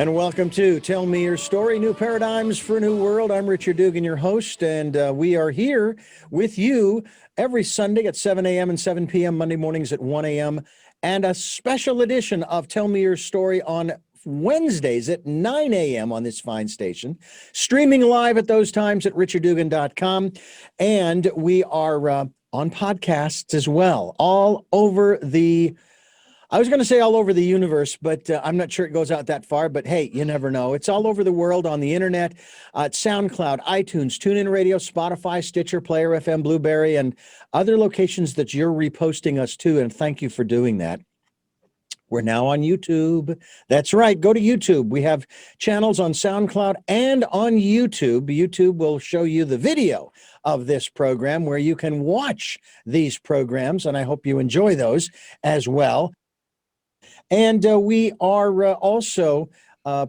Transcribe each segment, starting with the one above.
And welcome to Tell Me Your Story, New Paradigms for a New World. I'm Richard Dugan, your host, and we are here with you every Sunday at 7 a.m. and 7 p.m., Monday mornings at 1 a.m., and a special edition of Tell Me Your Story on Wednesdays at 9 a.m. on this fine station, streaming live at those times at richarddugan.com. And we are on podcasts as well, all over the I was going to say all over the universe, but I'm not sure it goes out that far. But hey, you never know. It's all over the world on the internet, at SoundCloud, iTunes, TuneIn Radio, Spotify, Stitcher, Player FM, Blueberry, and other locations that you're reposting us to. And thank you for doing that. We're now on YouTube. That's right. Go to YouTube. We have channels on SoundCloud and on YouTube. YouTube will show you the video of this program where you can watch these programs, and I hope you enjoy those as well. And we are also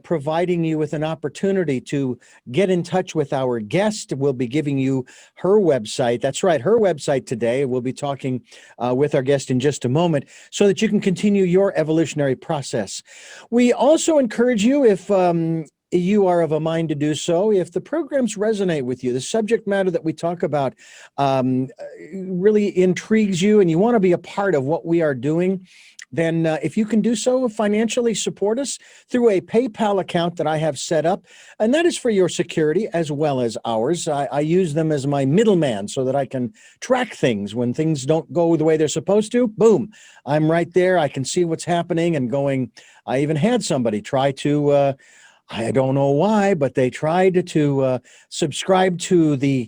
providing you with an opportunity to get in touch with our guest. We'll be giving you her website. That's right, her website today. We'll be talking with our guest in just a moment so that you can continue your evolutionary process. We also encourage you, if you are of a mind to do so, if the programs resonate with you, the subject matter that we talk about really intrigues you and you want to be a part of what we are doing, then if you can do so, financially support us through a PayPal account that I have set up, and that is for your security as well as ours. I use them as my middleman so that I can track things when things don't go the way they're supposed to. Boom, I'm right there. I can see what's happening and going. I even had somebody try to, I don't know why, but they tried to subscribe to the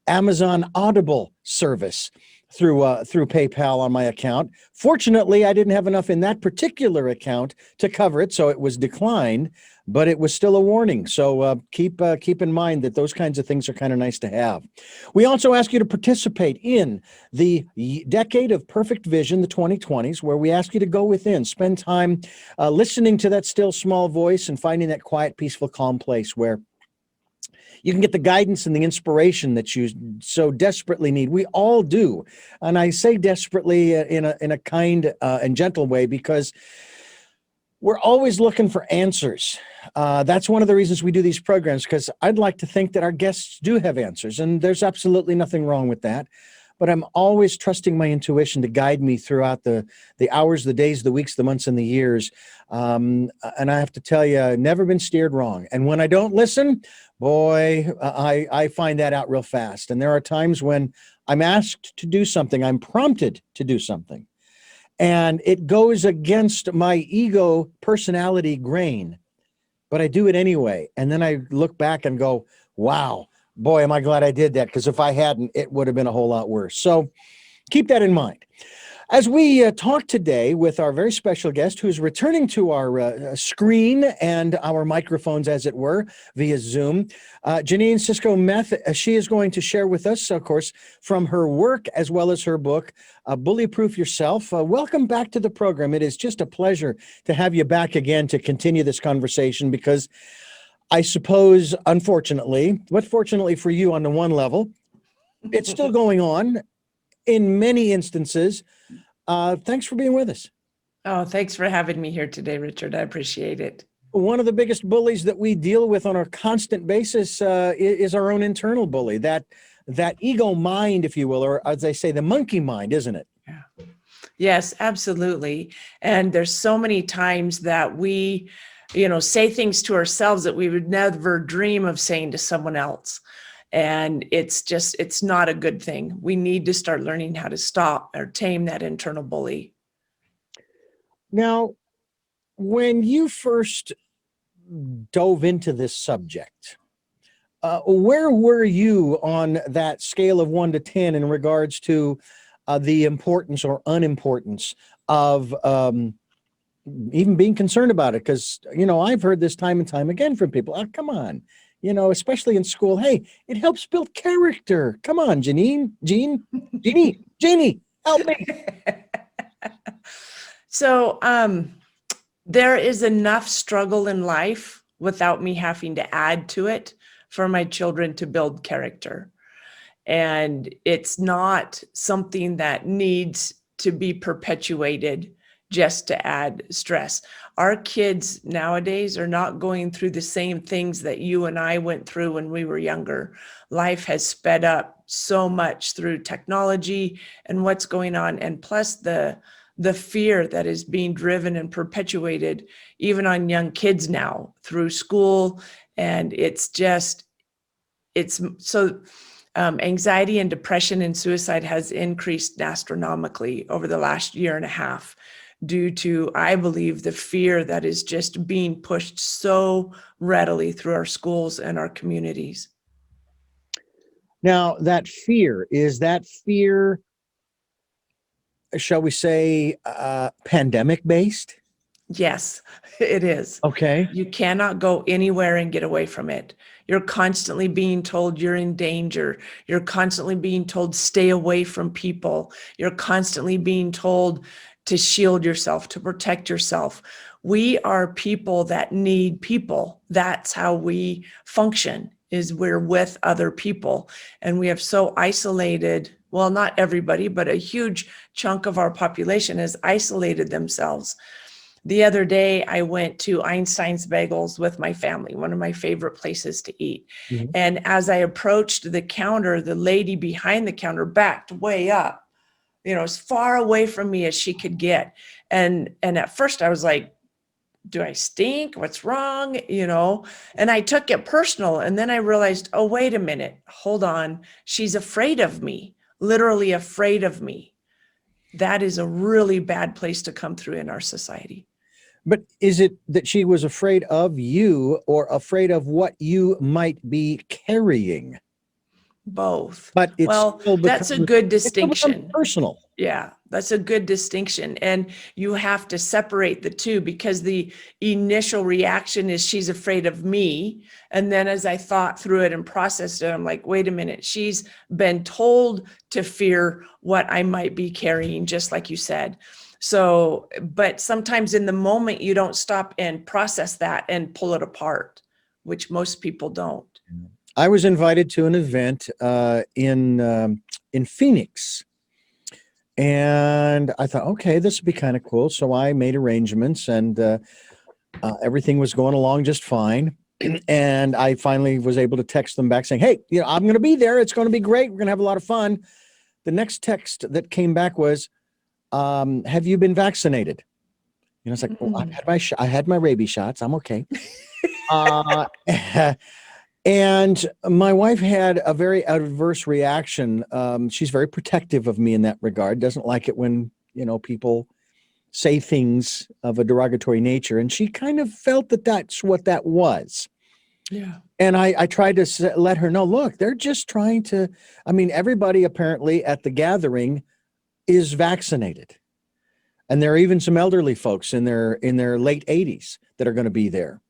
Amazon Audible service through PayPal on my account. Fortunately, I didn't have enough in that particular account to cover it, so it was declined, but it was still a warning. So keep in mind that those kinds of things are kind of nice to have. We also ask you to participate in the Decade of Perfect Vision, the 2020s, where we ask you to go within, spend time listening to that still small voice and finding that quiet, peaceful, calm place where you can get the guidance and the inspiration that you so desperately need. We all do. And I say desperately in a kind and gentle way because we're always looking for answers. That's one of the reasons we do these programs, because I'd like to think that our guests do have answers, and there's absolutely nothing wrong with that. But I'm always trusting my intuition to guide me throughout the hours, the days, the weeks, the months, and the years. And I have to tell you, I've never been steered wrong. And when I don't listen, boy, I find that out real fast. And there are times when I'm asked to do something, I'm prompted to do something, and it goes against my ego personality grain, but I do it anyway. And then I look back and go, wow, boy, am I glad I did that, because if I hadn't, it would have been a whole lot worse. So keep that in mind. As we talk today with our very special guest, who's returning to our screen and our microphones, as it were, via Zoom, Jeanie Cisco-Meth, she is going to share with us, of course, from her work as well as her book, Bully Proof Yourself. Welcome back to the program. It is just a pleasure to have you back again to continue this conversation, because I suppose, unfortunately, but fortunately for you on the one level, it's still going on in many instances. Thanks for being with us. Oh, thanks for having me here today, Richard. I appreciate it. One of the biggest bullies that we deal with on a constant basis is our own internal bully, that ego mind, if you will, or as they say, the monkey mind, isn't it? Yeah. Yes, absolutely. And there's so many times that we, say things to ourselves that we would never dream of saying to someone else. And it's not a good thing. We need to start learning how to stop or tame that internal bully. Now, when you first dove into this subject, where were you on that scale of 1 to 10 in regards to the importance or unimportance of even being concerned about it? Because, I've heard this time and time again from people. Oh, come on. Especially in school. Hey, it helps build character. Come on, Jeanie, help me. So there is enough struggle in life without me having to add to it for my children to build character. And it's not something that needs to be perpetuated. just to add stress. Our kids nowadays are not going through the same things that you and I went through when we were younger. Life has sped up so much through technology and what's going on, and plus the fear that is being driven and perpetuated even on young kids now through school. And it's so anxiety and depression and suicide has increased astronomically over the last year and a half due to, I believe, the fear that is just being pushed so readily through our schools and our communities. Now, that fear, is that fear, shall we say, pandemic based? Yes, it is. Okay. You cannot go anywhere and get away from it. You're constantly being told you're in danger. You're constantly being told stay away from people. You're constantly being told to shield yourself, to protect yourself. We are people that need people. That's how we function, is we're with other people. And we have so isolated, well, not everybody, but a huge chunk of our population has isolated themselves. The other day, I went to Einstein's Bagels with my family, one of my favorite places to eat. Mhm. And as I approached the counter, the lady behind the counter backed way up, as far away from me as she could get. And at first I was like, do I stink? What's wrong? And I took it personal. And then I realized, oh, wait a minute, hold on. She's afraid of me, literally afraid of me. That is a really bad place to come through in our society. But is it that she was afraid of you or afraid of what you might be carrying? Both. But Well, that's a good it still becomes distinction. personal. Yeah, that's a good distinction. And you have to separate the two, because the initial reaction is she's afraid of me. And then as I thought through it and processed it, I'm like, wait a minute, she's been told to fear what I might be carrying, just like you said. So, but sometimes in the moment, you don't stop and process that and pull it apart, which most people don't. I was invited to an event in Phoenix, and I thought, okay, this would be kind of cool. So I made arrangements, and everything was going along just fine. And I finally was able to text them back saying, hey, I'm going to be there. It's going to be great. We're going to have a lot of fun. The next text that came back was, have you been vaccinated? It's like, well, I had my rabies shots. I'm okay. And my wife had a very adverse reaction. She's very protective of me in that regard. Doesn't like it when, people say things of a derogatory nature. And she kind of felt that that's what that was. Yeah. And I tried to let her know, look, they're just trying to, everybody apparently at the gathering is vaccinated. And there are even some elderly folks in their late 80s that are going to be there.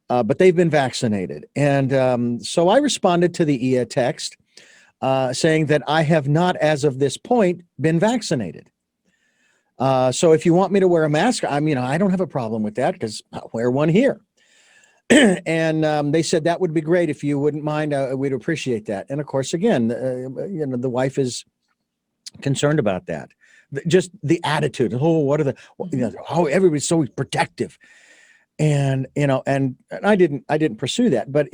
But they've been vaccinated. And so I responded to the EA text saying that I have not, as of this point, been vaccinated. So if you want me to wear a mask, I don't have a problem with that because I'll wear one here. And they said that would be great if you wouldn't mind. We'd appreciate that. And of course, again, the wife is concerned about that. Just the attitude. Oh, what are the? Oh, everybody's so protective. And and I didn't pursue that, but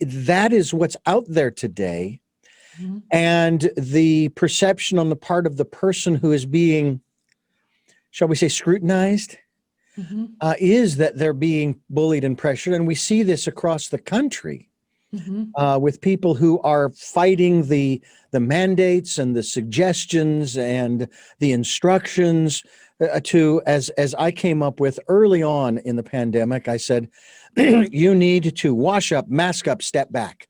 that is what's out there today. Mm-hmm. And the perception on the part of the person who is being, shall we say, scrutinized, Mm-hmm. Is that they're being bullied and pressured. And we see this across the country with people who are fighting the mandates and the suggestions and the instructions to, as I came up with early on in the pandemic. I said, you need to wash up, mask up, step back.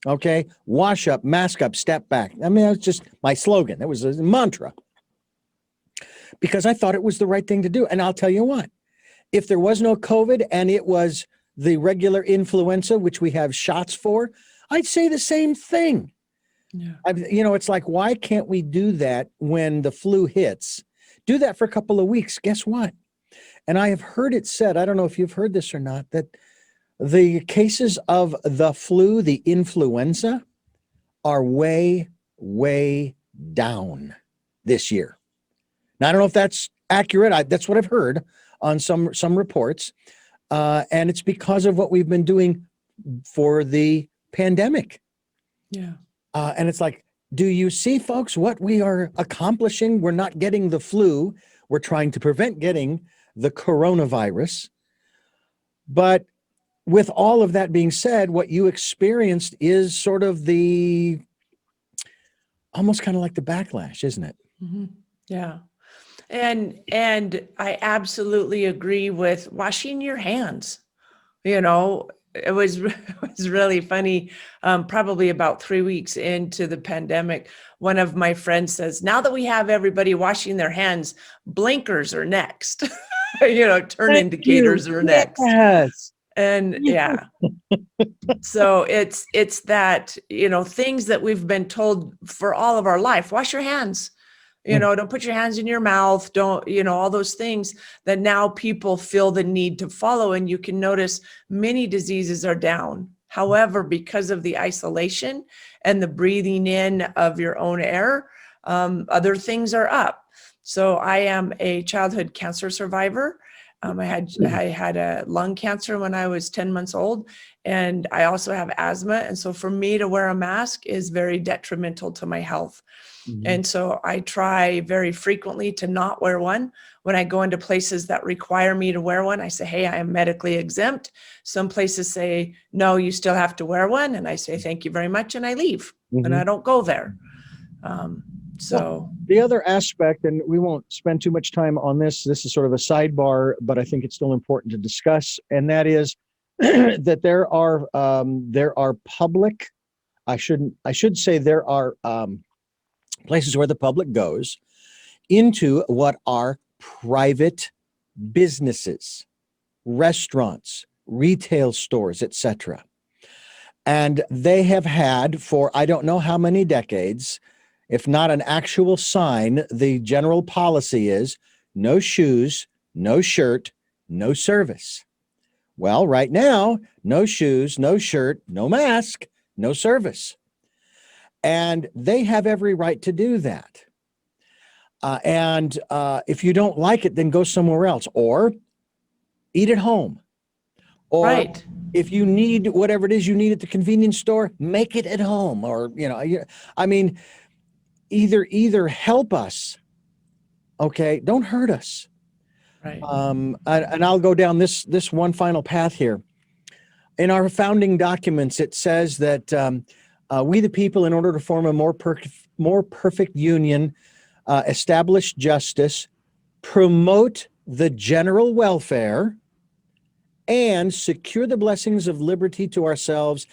Okay. Wash up, mask up, step back. That was just my slogan. It was a mantra because I thought it was the right thing to do. And I'll tell you what, if there was no COVID and it was the regular influenza, which we have shots for, I'd say the same thing. Yeah. It's like, why can't we do that when the flu hits? Do that for a couple of weeks. Guess what? And I have heard it said, I don't know if you've heard this or not, that the cases of the flu, the influenza, are way, way down this year. Now, I don't know if that's accurate. That's what I've heard on some reports. And it's because of what we've been doing for the pandemic. Yeah. And it's like, do you see, folks, what we are accomplishing? We're not getting the flu. We're trying to prevent getting the coronavirus. But with all of that being said, what you experienced is sort of the almost kind of like the backlash, isn't it? Mm-hmm. Yeah. And I absolutely agree with washing your hands. You know, it was it was really funny. Probably about 3 weeks into the pandemic, one of my friends says, "Now that we have everybody washing their hands, blinkers are next." Turn Thank indicators you. are next. Yes. And yeah, so it's that, things that we've been told for all of our life. Wash your hands. Don't put your hands in your mouth. Don't, all those things that now people feel the need to follow. And you can notice many diseases are down. However, because of the isolation and the breathing in of your own air, other things are up. So I am a childhood cancer survivor. I had a lung cancer when I was 10 months old, and I also have asthma. And so for me to wear a mask is very detrimental to my health. And so I try very frequently to not wear one. When I go into places that require me to wear one, I say, hey, I am medically exempt. Some places say, no, you still have to wear one. And I say, thank you very much. And I leave and I don't go there. Well, the other aspect, and we won't spend too much time on this. This is sort of a sidebar, but I think it's still important to discuss. And that is that there are public, I should say there are places where the public goes into what are private businesses, restaurants, retail stores, etc. And they have had for I don't know how many decades, if not an actual sign, the general policy is no shoes, no shirt, no service. Well, right now, no shoes, no shirt, no mask, no service. And they have every right to do that. And if you don't like it, then go somewhere else or eat at home. Or right. if you need whatever it is you need at the convenience store, make it at home. Or, I mean, either help us, okay? Don't hurt us. Right. And I'll go down this one final path here. In our founding documents, it says that we the people, in order to form a more perfect union, establish justice, promote the general welfare, and secure the blessings of liberty to ourselves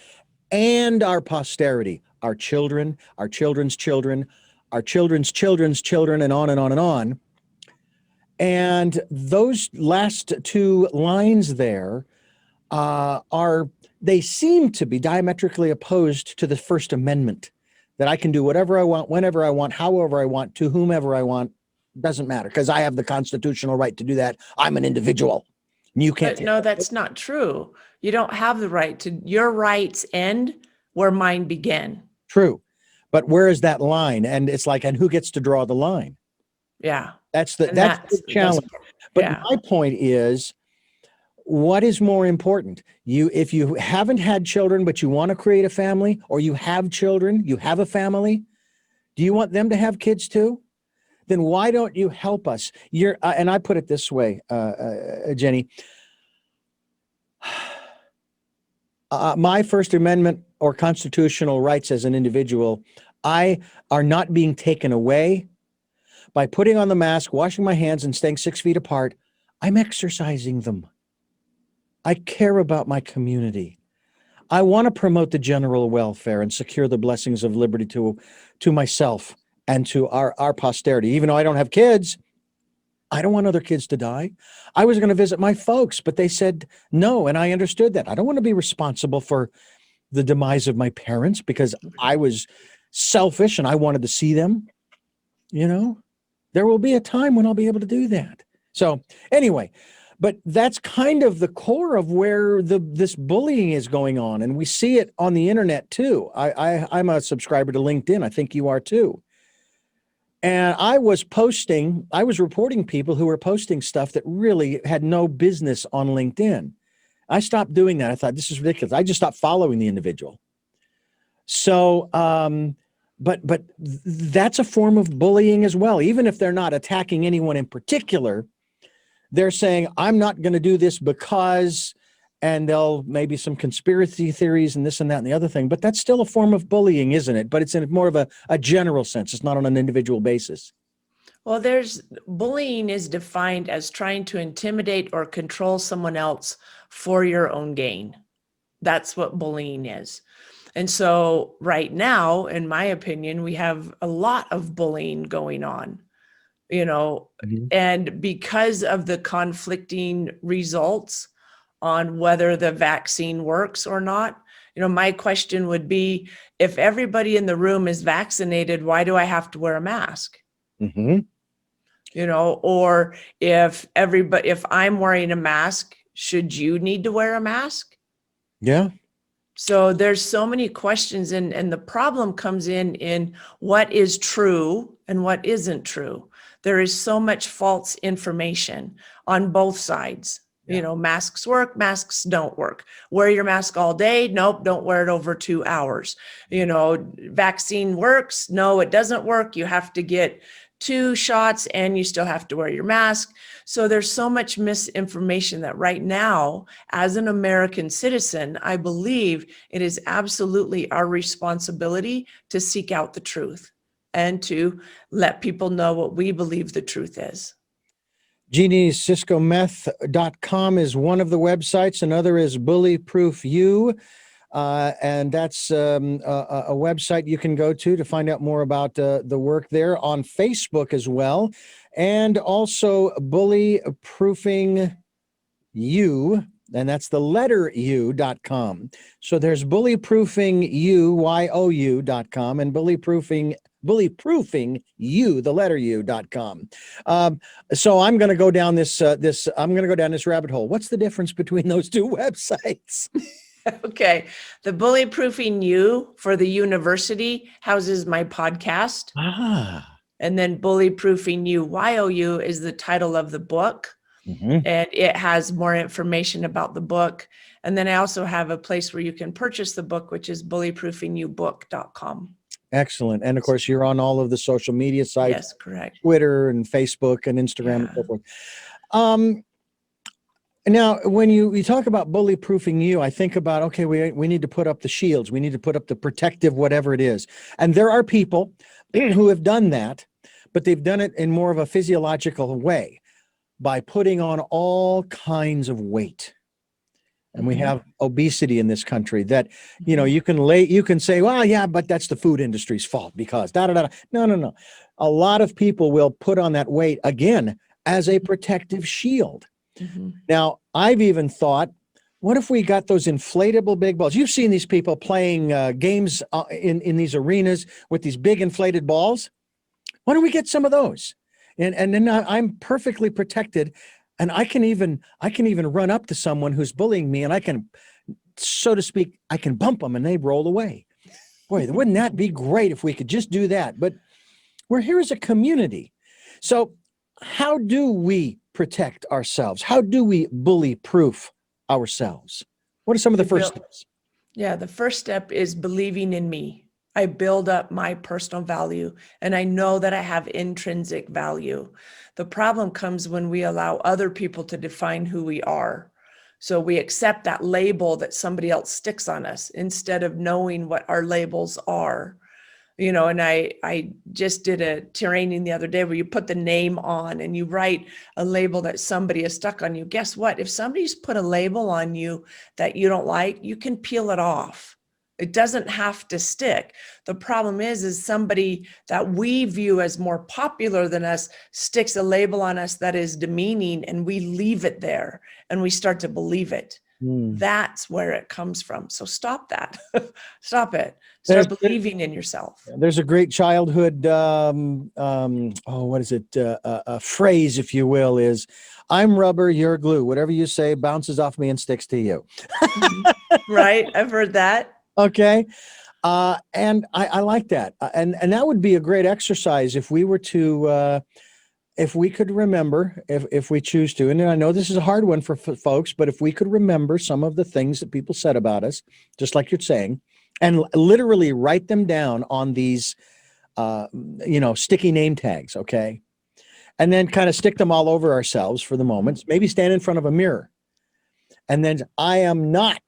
and our posterity, our children, our children's children, our children's children's children, and on and on and on. And those last two lines there they seem to be diametrically opposed to the First Amendment, that I can do whatever I want, whenever I want, however I want, to whomever I want. Doesn't matter because I have the constitutional right to do that. I'm an individual. You can't. But no, that's not true. You don't have the right to. Your rights end where mine begin. True. But where is that line? And it's like, and who gets to draw the line? Yeah. That's the challenge. But my point is, what is more important? If you haven't had children, but you want to create a family, or you have children, you have a family, do you want them to have kids too? Then why don't you help us? And I put it this way, Jenny. My First Amendment or constitutional rights as an individual, are not being taken away by putting on the mask, washing my hands, and staying 6 feet apart. I'm exercising them. I care about my community. I want to promote the general welfare and secure the blessings of liberty to myself and to our posterity. Even though I don't have kids, I don't want other kids to die. I was going to visit my folks, but they said no, and I understood that. I don't want to be responsible for the demise of my parents because I was selfish and I wanted to see them. There will be a time when I'll be able to do that. So anyway, but that's kind of the core of where this bullying is going on. And we see it on the internet too. I'm a subscriber to LinkedIn. I think you are too. And I was reporting people who were posting stuff that really had no business on LinkedIn. I stopped doing that. I thought, this is ridiculous. I just stopped following the individual. So, but that's a form of bullying as well. Even if they're not attacking anyone in particular, they're saying, I'm not going to do this because, and they'll maybe some conspiracy theories and this and that and the other thing, but that's still a form of bullying, isn't it? But it's in more of a general sense. It's not on an individual basis. Well, bullying is defined as trying to intimidate or control someone else for your own gain. That's what bullying is. And so right now, in my opinion, we have a lot of bullying going on, and because of the conflicting results on whether the vaccine works or not, my question would be, if everybody in the room is vaccinated, why do I have to wear a mask? Mm-hmm. Or if I'm wearing a mask, should you need to wear a mask? Yeah. So there's so many questions, and the problem comes in what is true and what isn't true. There is so much false information on both sides. Yeah. Masks work, masks don't work. Wear your mask all day. Nope, don't wear it over 2 hours. Vaccine works. No, it doesn't work. You have to get 2 shots and you still have to wear your mask. So there's so much misinformation that right now, as an American citizen, I believe it is absolutely our responsibility to seek out the truth and to let people know what we believe the truth is. Jeanie Cisco-Meth.com is one of the websites. Another is Bullyproof You. And that's a website you can go to find out more about the work there. On Facebook as well. And also Bullyproofing You, and that's the letter U.com. So there's Bullyproofing You, YOU.com, and Bullyproofing You, the letter U.com. So I'm going to go down this rabbit hole. What's the difference between those two websites? Okay. The Bullyproofing You for the university houses my podcast. And then Bullyproofing You, YOU, is the title of the book. Mm-hmm. And it has more information about the book. And then I also have a place where you can purchase the book, which is bullyproofingyoubook.com. Excellent. And of course, you're on all of the social media sites. Yes, correct. Twitter and Facebook and Instagram and so forth. Now, when you talk about bullyproofing you, I think about, okay, we need to put up the shields. We need to put up the protective, whatever it is. And there are people who have done that, but they've done it in more of a physiological way by putting on all kinds of weight. And we have obesity in this country that, you can say, well, yeah, but that's the food industry's fault because No. A lot of people will put on that weight again as a protective shield. Mm-hmm. Now, I've even thought, what if we got those inflatable big balls? You've seen these people playing games in these arenas with these big inflated balls. Why don't we get some of those? And then I'm perfectly protected, and I can even run up to someone who's bullying me, and I can, so to speak, I can bump them and they roll away. Boy, wouldn't that be great if we could just do that? But we're here as a community. So how do we protect ourselves? How do we bully-proof ourselves? What are some of the first steps? Yeah, the first step is believing in me. I build up my personal value, and I know that I have intrinsic value. The problem comes when we allow other people to define who we are. So we accept that label that somebody else sticks on us instead of knowing what our labels are. And I just did a training the other day where you put the name on and you write a label that somebody has stuck on you. Guess what? If somebody's put a label on you that you don't like, you can peel it off. It doesn't have to stick. The problem is somebody that we view as more popular than us sticks a label on us that is demeaning, and we leave it there and we start to believe it. That's where it comes from. So stop that. Stop it. Start believing in yourself. There's a great childhood, a phrase, if you will, is, I'm rubber, you're glue. Whatever you say bounces off me and sticks to you. Right. I've heard that. Okay. And I like that. And that would be a great exercise if we were to, if we could remember, if we choose to, and I know this is a hard one for folks, but if we could remember some of the things that people said about us, just like you're saying, and literally write them down on these, sticky name tags, okay? And then kind of stick them all over ourselves for the moment. Maybe stand in front of a mirror and then I am not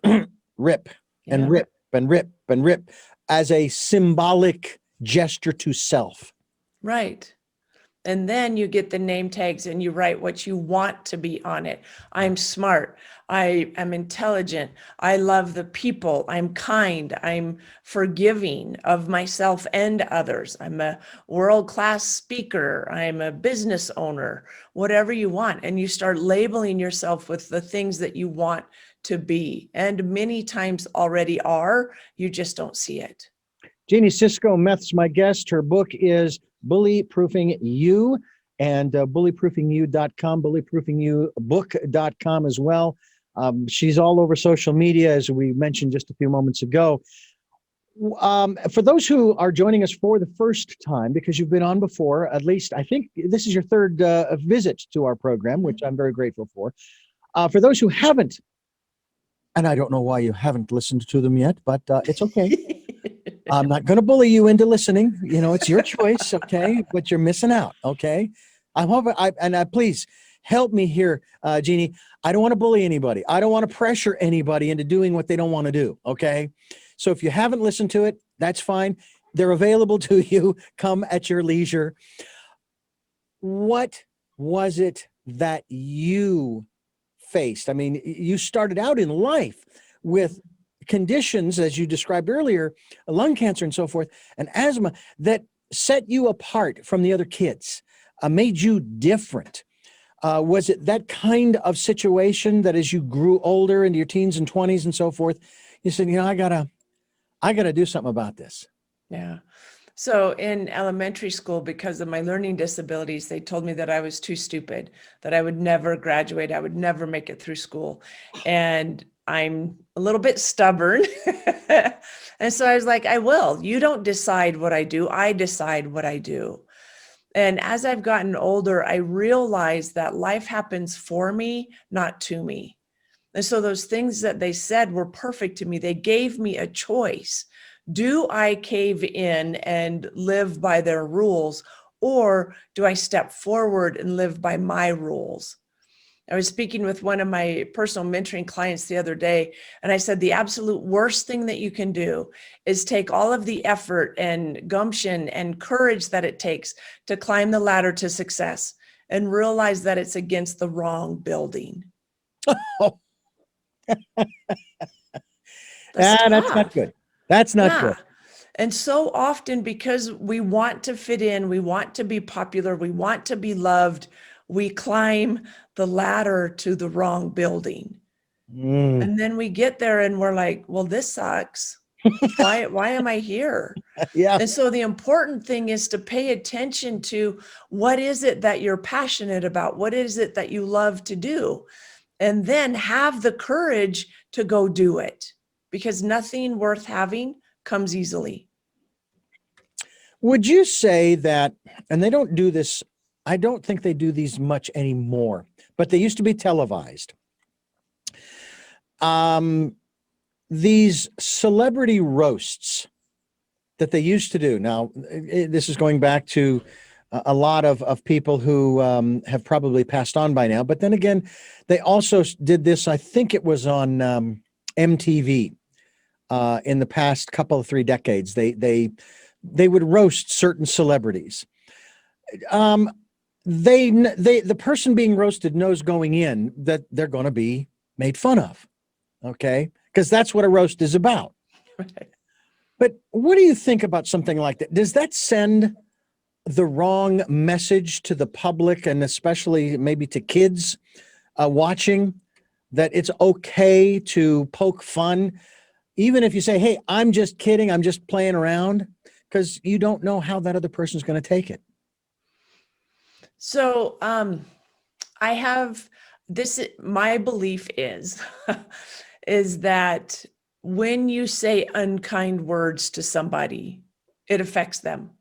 rip and Yeah. rip and rip and rip as a symbolic gesture to self. Right. And then you get the name tags and you write what you want to be on it. I'm smart. I am intelligent. I love the people. I'm kind. I'm forgiving of myself and others. I'm a world-class speaker. I'm a business owner, whatever you want. And you start labeling yourself with the things that you want to be. And many times already are, you just don't see it. Jeanie Cisco-Meth's my guest. Her book is Bully Proofing You, and bullyproofingyou.com, bullyproofingyoubook.com as well. She's all over social media, as we mentioned just a few moments ago. For those who are joining us for the first time, because you've been on before, at least I think this is your third visit to our program, which I'm very grateful for. For those who haven't, and I don't know why you haven't listened to them yet, but it's okay. I'm not going to bully you into listening. It's your choice, okay? But you're missing out, okay? I hope please help me here, Jeanie. I don't want to bully anybody. I don't want to pressure anybody into doing what they don't want to do, okay? So if you haven't listened to it, that's fine. They're available to you. Come at your leisure. What was it that you faced? I mean, you started out in life with conditions, as you described earlier, lung cancer and so forth, and asthma that set you apart from the other kids, made you different. Was it that kind of situation that as you grew older into your teens and 20s and so forth, you said, I gotta do something about this? Yeah. So in elementary school, because of my learning disabilities, they told me that I was too stupid, that I would never graduate, I would never make it through school. And I'm a little bit stubborn. And so I was like, I will. You don't decide what I do, I decide what I do. And as I've gotten older, I realized that life happens for me, not to me. And so those things that they said were perfect to me. They gave me a choice. Do I cave in and live by their rules, or do I step forward and live by my rules? I was speaking with one of my personal mentoring clients the other day, and I said, the absolute worst thing that you can do is take all of the effort and gumption and courage that it takes to climb the ladder to success and realize that it's against the wrong building. That's not good. That's not good. And so often, because we want to fit in, we want to be popular, we want to be loved, we climb the ladder to the wrong building. And then we get there and we're like, well, this sucks. Why am I here? Yeah. And so the important thing is to pay attention to what is it that you're passionate about? What is it that you love to do? And then have the courage to go do it, because nothing worth having comes easily. Would you say that, and they don't do this, I don't think they do these much anymore, but they used to be televised. These celebrity roasts that they used to do. Now, this is going back to a lot of people who have probably passed on by now. But then again, they also did this, I think it was on MTV in the past couple of 3 decades. They would roast certain celebrities. The person being roasted knows going in that they're going to be made fun of. Okay. Because that's what a roast is about. Right. But what do you think about something like that? Does that send the wrong message to the public, and especially maybe to kids watching, that it's okay to poke fun, even if you say, hey, I'm just kidding, I'm just playing around, because you don't know how that other person's going to take it? So I have this, my belief is, is that when you say unkind words to somebody, it affects them.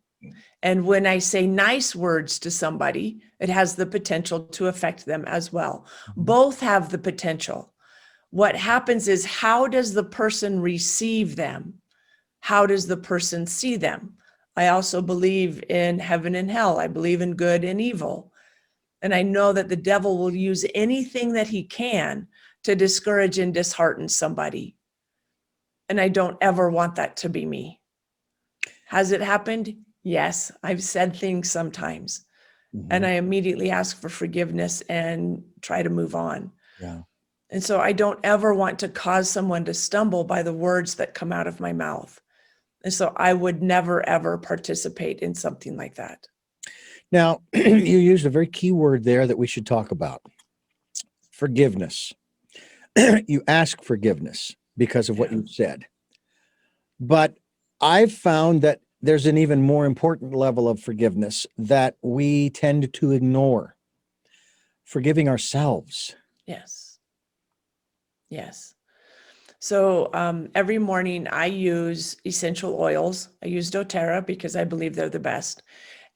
And when I say nice words to somebody, it has the potential to affect them as well. Both have the potential. What happens is, how does the person receive them? How does the person see them? I also believe in heaven and hell. I believe in good and evil. And I know that the devil will use anything that he can to discourage and dishearten somebody. And I don't ever want that to be me. Has it happened? Yes, I've said things sometimes, and I immediately ask for forgiveness and try to move on. Yeah. And so I don't ever want to cause someone to stumble by the words that come out of my mouth. And so I would never, ever participate in something like that. Now, you used a very key word there that we should talk about: forgiveness. You ask forgiveness because of what Yeah. you said. But I've found that there's an even more important level of forgiveness that we tend to ignore: forgiving ourselves. Yes. Yes. So every morning I use essential oils. I use doTERRA because I believe they're the best.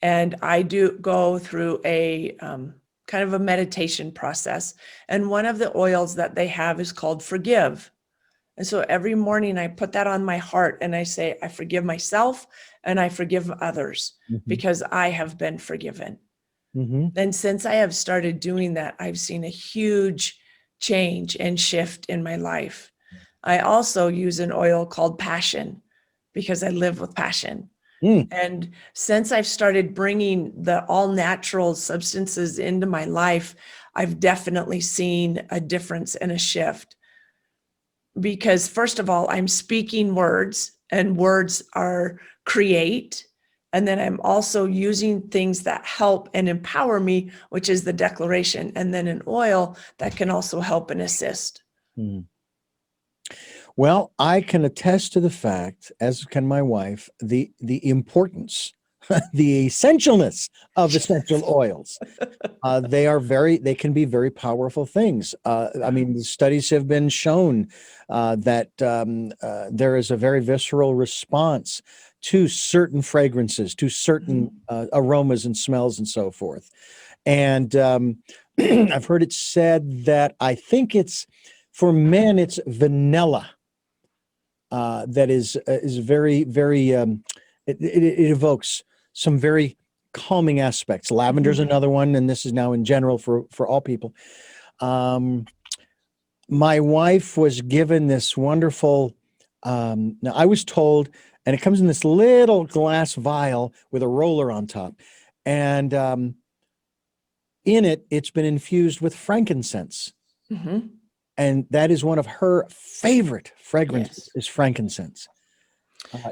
And I do go through a kind of a meditation process. And one of the oils that they have is called Forgive. And so every morning I put that on my heart and I say, I forgive myself and I forgive others because I have been forgiven. And since I have started doing that, I've seen a huge change and shift in my life. I also use an oil called Passion because I live with passion. And since I've started bringing the all natural substances into my life, I've definitely seen a difference and a shift. Because first of all, I'm speaking words, and words are create. And then I'm also using things that help and empower me, which is the declaration, and then an oil that can also help and assist. Well, I can attest to the fact, as can my wife, the importance, the essentialness of essential oils. They can be very powerful things. I mean, the studies have been shown that there is a very visceral response to certain fragrances, to certain aromas and smells and so forth. And I've heard it said that, I think it's, for men, it's vanilla that is very, very, it evokes some very calming aspects. Lavender's another one, and this is now in general for all people. My wife was given this wonderful, now I was told, and it comes in this little glass vial with a roller on top, and in it, it's been infused with frankincense. And that is one of her favorite fragrances, is frankincense.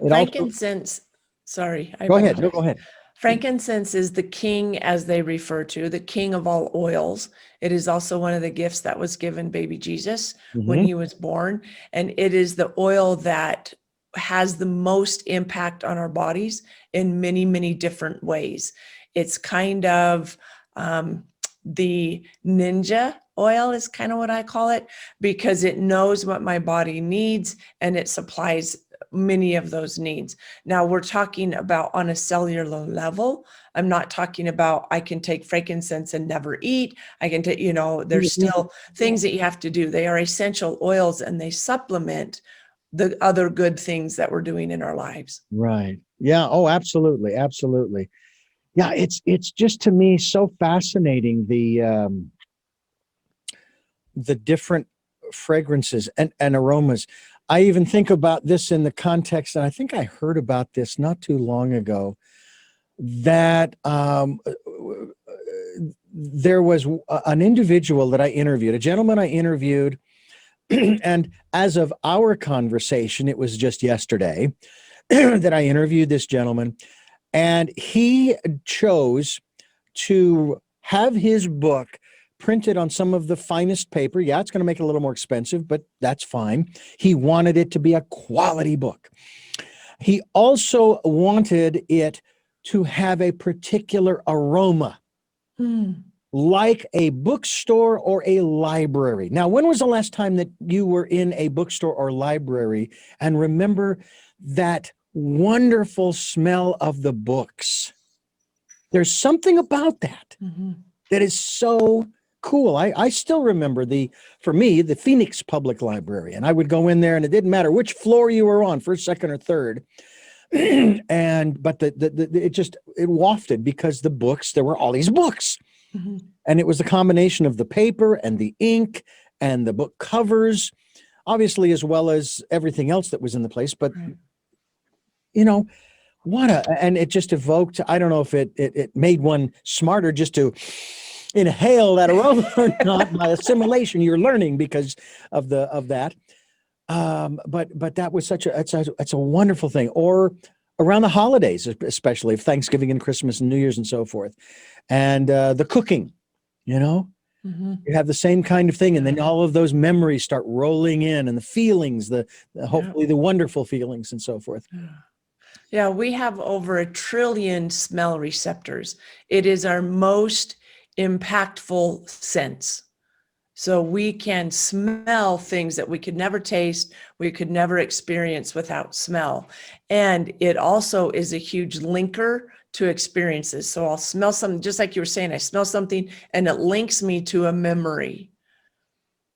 Frankincense, sorry. Go ahead. No, go ahead. Frankincense is the king, as they refer to, the king of all oils. It is also one of the gifts that was given baby Jesus when he was born. And it is the oil that has the most impact on our bodies in many, many different ways. It's kind of the ninja oil is kind of what I call it, because it knows what my body needs and it supplies many of those needs. Now we're talking about on a cellular level. I'm not talking about I can take frankincense and never eat. I can take, there's still things that you have to do. They are essential oils and they supplement the other good things that we're doing in our lives. Right. Yeah. Oh, absolutely. Absolutely. Yeah. It's just, to me, so fascinating, the different fragrances and aromas. I even think about this in the context, and I think I heard about this not too long ago, that there was an individual that I interviewed, a gentleman I interviewed, and as of our conversation, it was just yesterday that I interviewed this gentleman, and he chose to have his book printed on some of the finest paper. Yeah, it's going to make it a little more expensive, but that's fine. He wanted it to be a quality book. He also wanted it to have a particular aroma, like a bookstore or a library. Now, when was the last time that you were in a bookstore or library and remember that wonderful smell of the books? There's something about that that is so cool. I still remember for me, the Phoenix Public Library, and I would go in there and it didn't matter which floor you were on, first, second, or third. But it wafted because there were all these books. And it was the combination of the paper and the ink and the book covers, obviously, as well as everything else that was in the place. But, and it just evoked, I don't know if it made one smarter just to inhale that aroma or not. By assimilation, you're learning because of that. But that was it's a wonderful thing. Or around the holidays, especially Thanksgiving and Christmas and New Year's and so forth. And the cooking, you have the same kind of thing. And then all of those memories start rolling in, and the feelings, hopefully the wonderful feelings and so forth. Yeah, we have over 1 trillion smell receptors. It is our most impactful sense. So we can smell things that we could never taste, we could never experience without smell. And it also is a huge linker to experiences. So I'll smell something, just like you were saying, I smell something and it links me to a memory.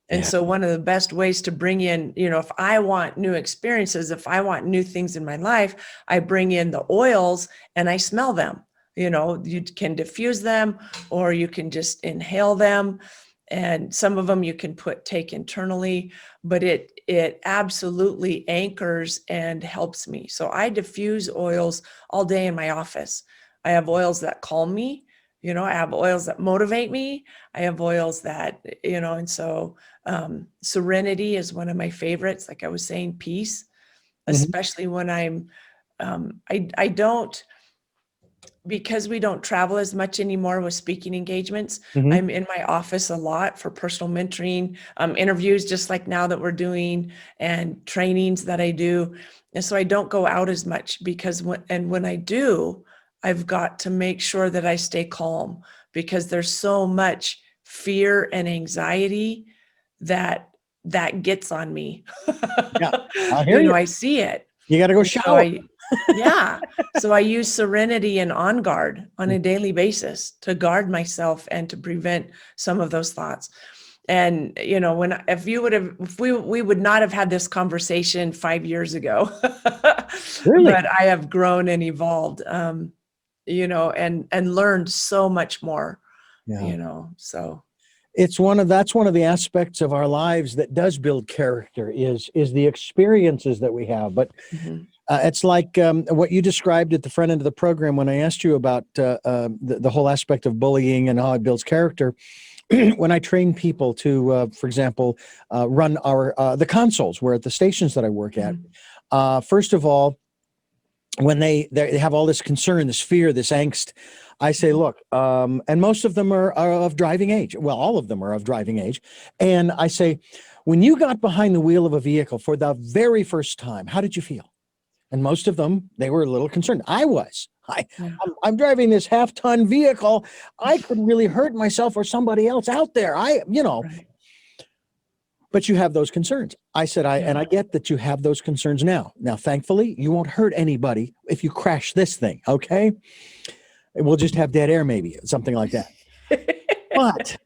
And so one of the best ways to bring in, if I want new experiences, if I want new things in my life, I bring in the oils and I smell them. You can diffuse them or you can just inhale them. And some of them you can take internally, but it absolutely anchors and helps me. So I diffuse oils all day in my office. I have oils that calm me, I have oils that motivate me. I have oils that, and so serenity is one of my favorites. Like I was saying, peace, especially when I don't, because we don't travel as much anymore with speaking engagements. I'm in my office a lot for personal mentoring, interviews, just like now that we're doing, and trainings that I do. And so I don't go out as much because when I do, I've got to make sure that I stay calm, because there's so much fear and anxiety that gets on me. Yeah, I hear you. I see it. You got to go shower. So I use serenity and on guard on a daily basis to guard myself and to prevent some of those thoughts. And, if we would not have had this conversation 5 years ago, Really? but I have grown and evolved, and learned so much more, so. That's one of the aspects of our lives that does build character is the experiences that we have. But it's like what you described at the front end of the program when I asked you about the whole aspect of bullying and how it builds character. When I train people to, for example, run the consoles, where at the stations that I work at, first of all, when they have all this concern, this fear, this angst, I say, look, and most of them are of driving age. Well, all of them are of driving age. And I say, when you got behind the wheel of a vehicle for the very first time, how did you feel? And most of them, they were a little concerned. I was. I'm driving this half-ton vehicle. I could really hurt myself or somebody else out there. Right. But you have those concerns. I said, and I get that you have those concerns now. Now, thankfully, you won't hurt anybody if you crash this thing, okay? We'll just have dead air, maybe, something like that. But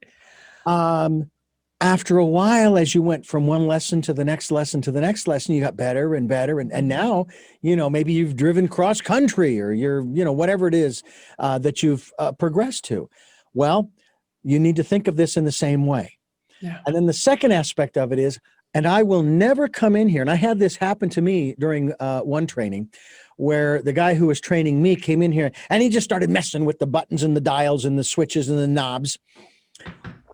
after a while, as you went from one lesson to the next lesson to the next lesson, you got better and better. And now, maybe you've driven cross country or you're, whatever it is that you've progressed to. Well, you need to think of this in the same way. Yeah. And then the second aspect of it is, and I will never come in here, and I had this happen to me during one training where the guy who was training me came in here and he just started messing with the buttons and the dials and the switches and the knobs.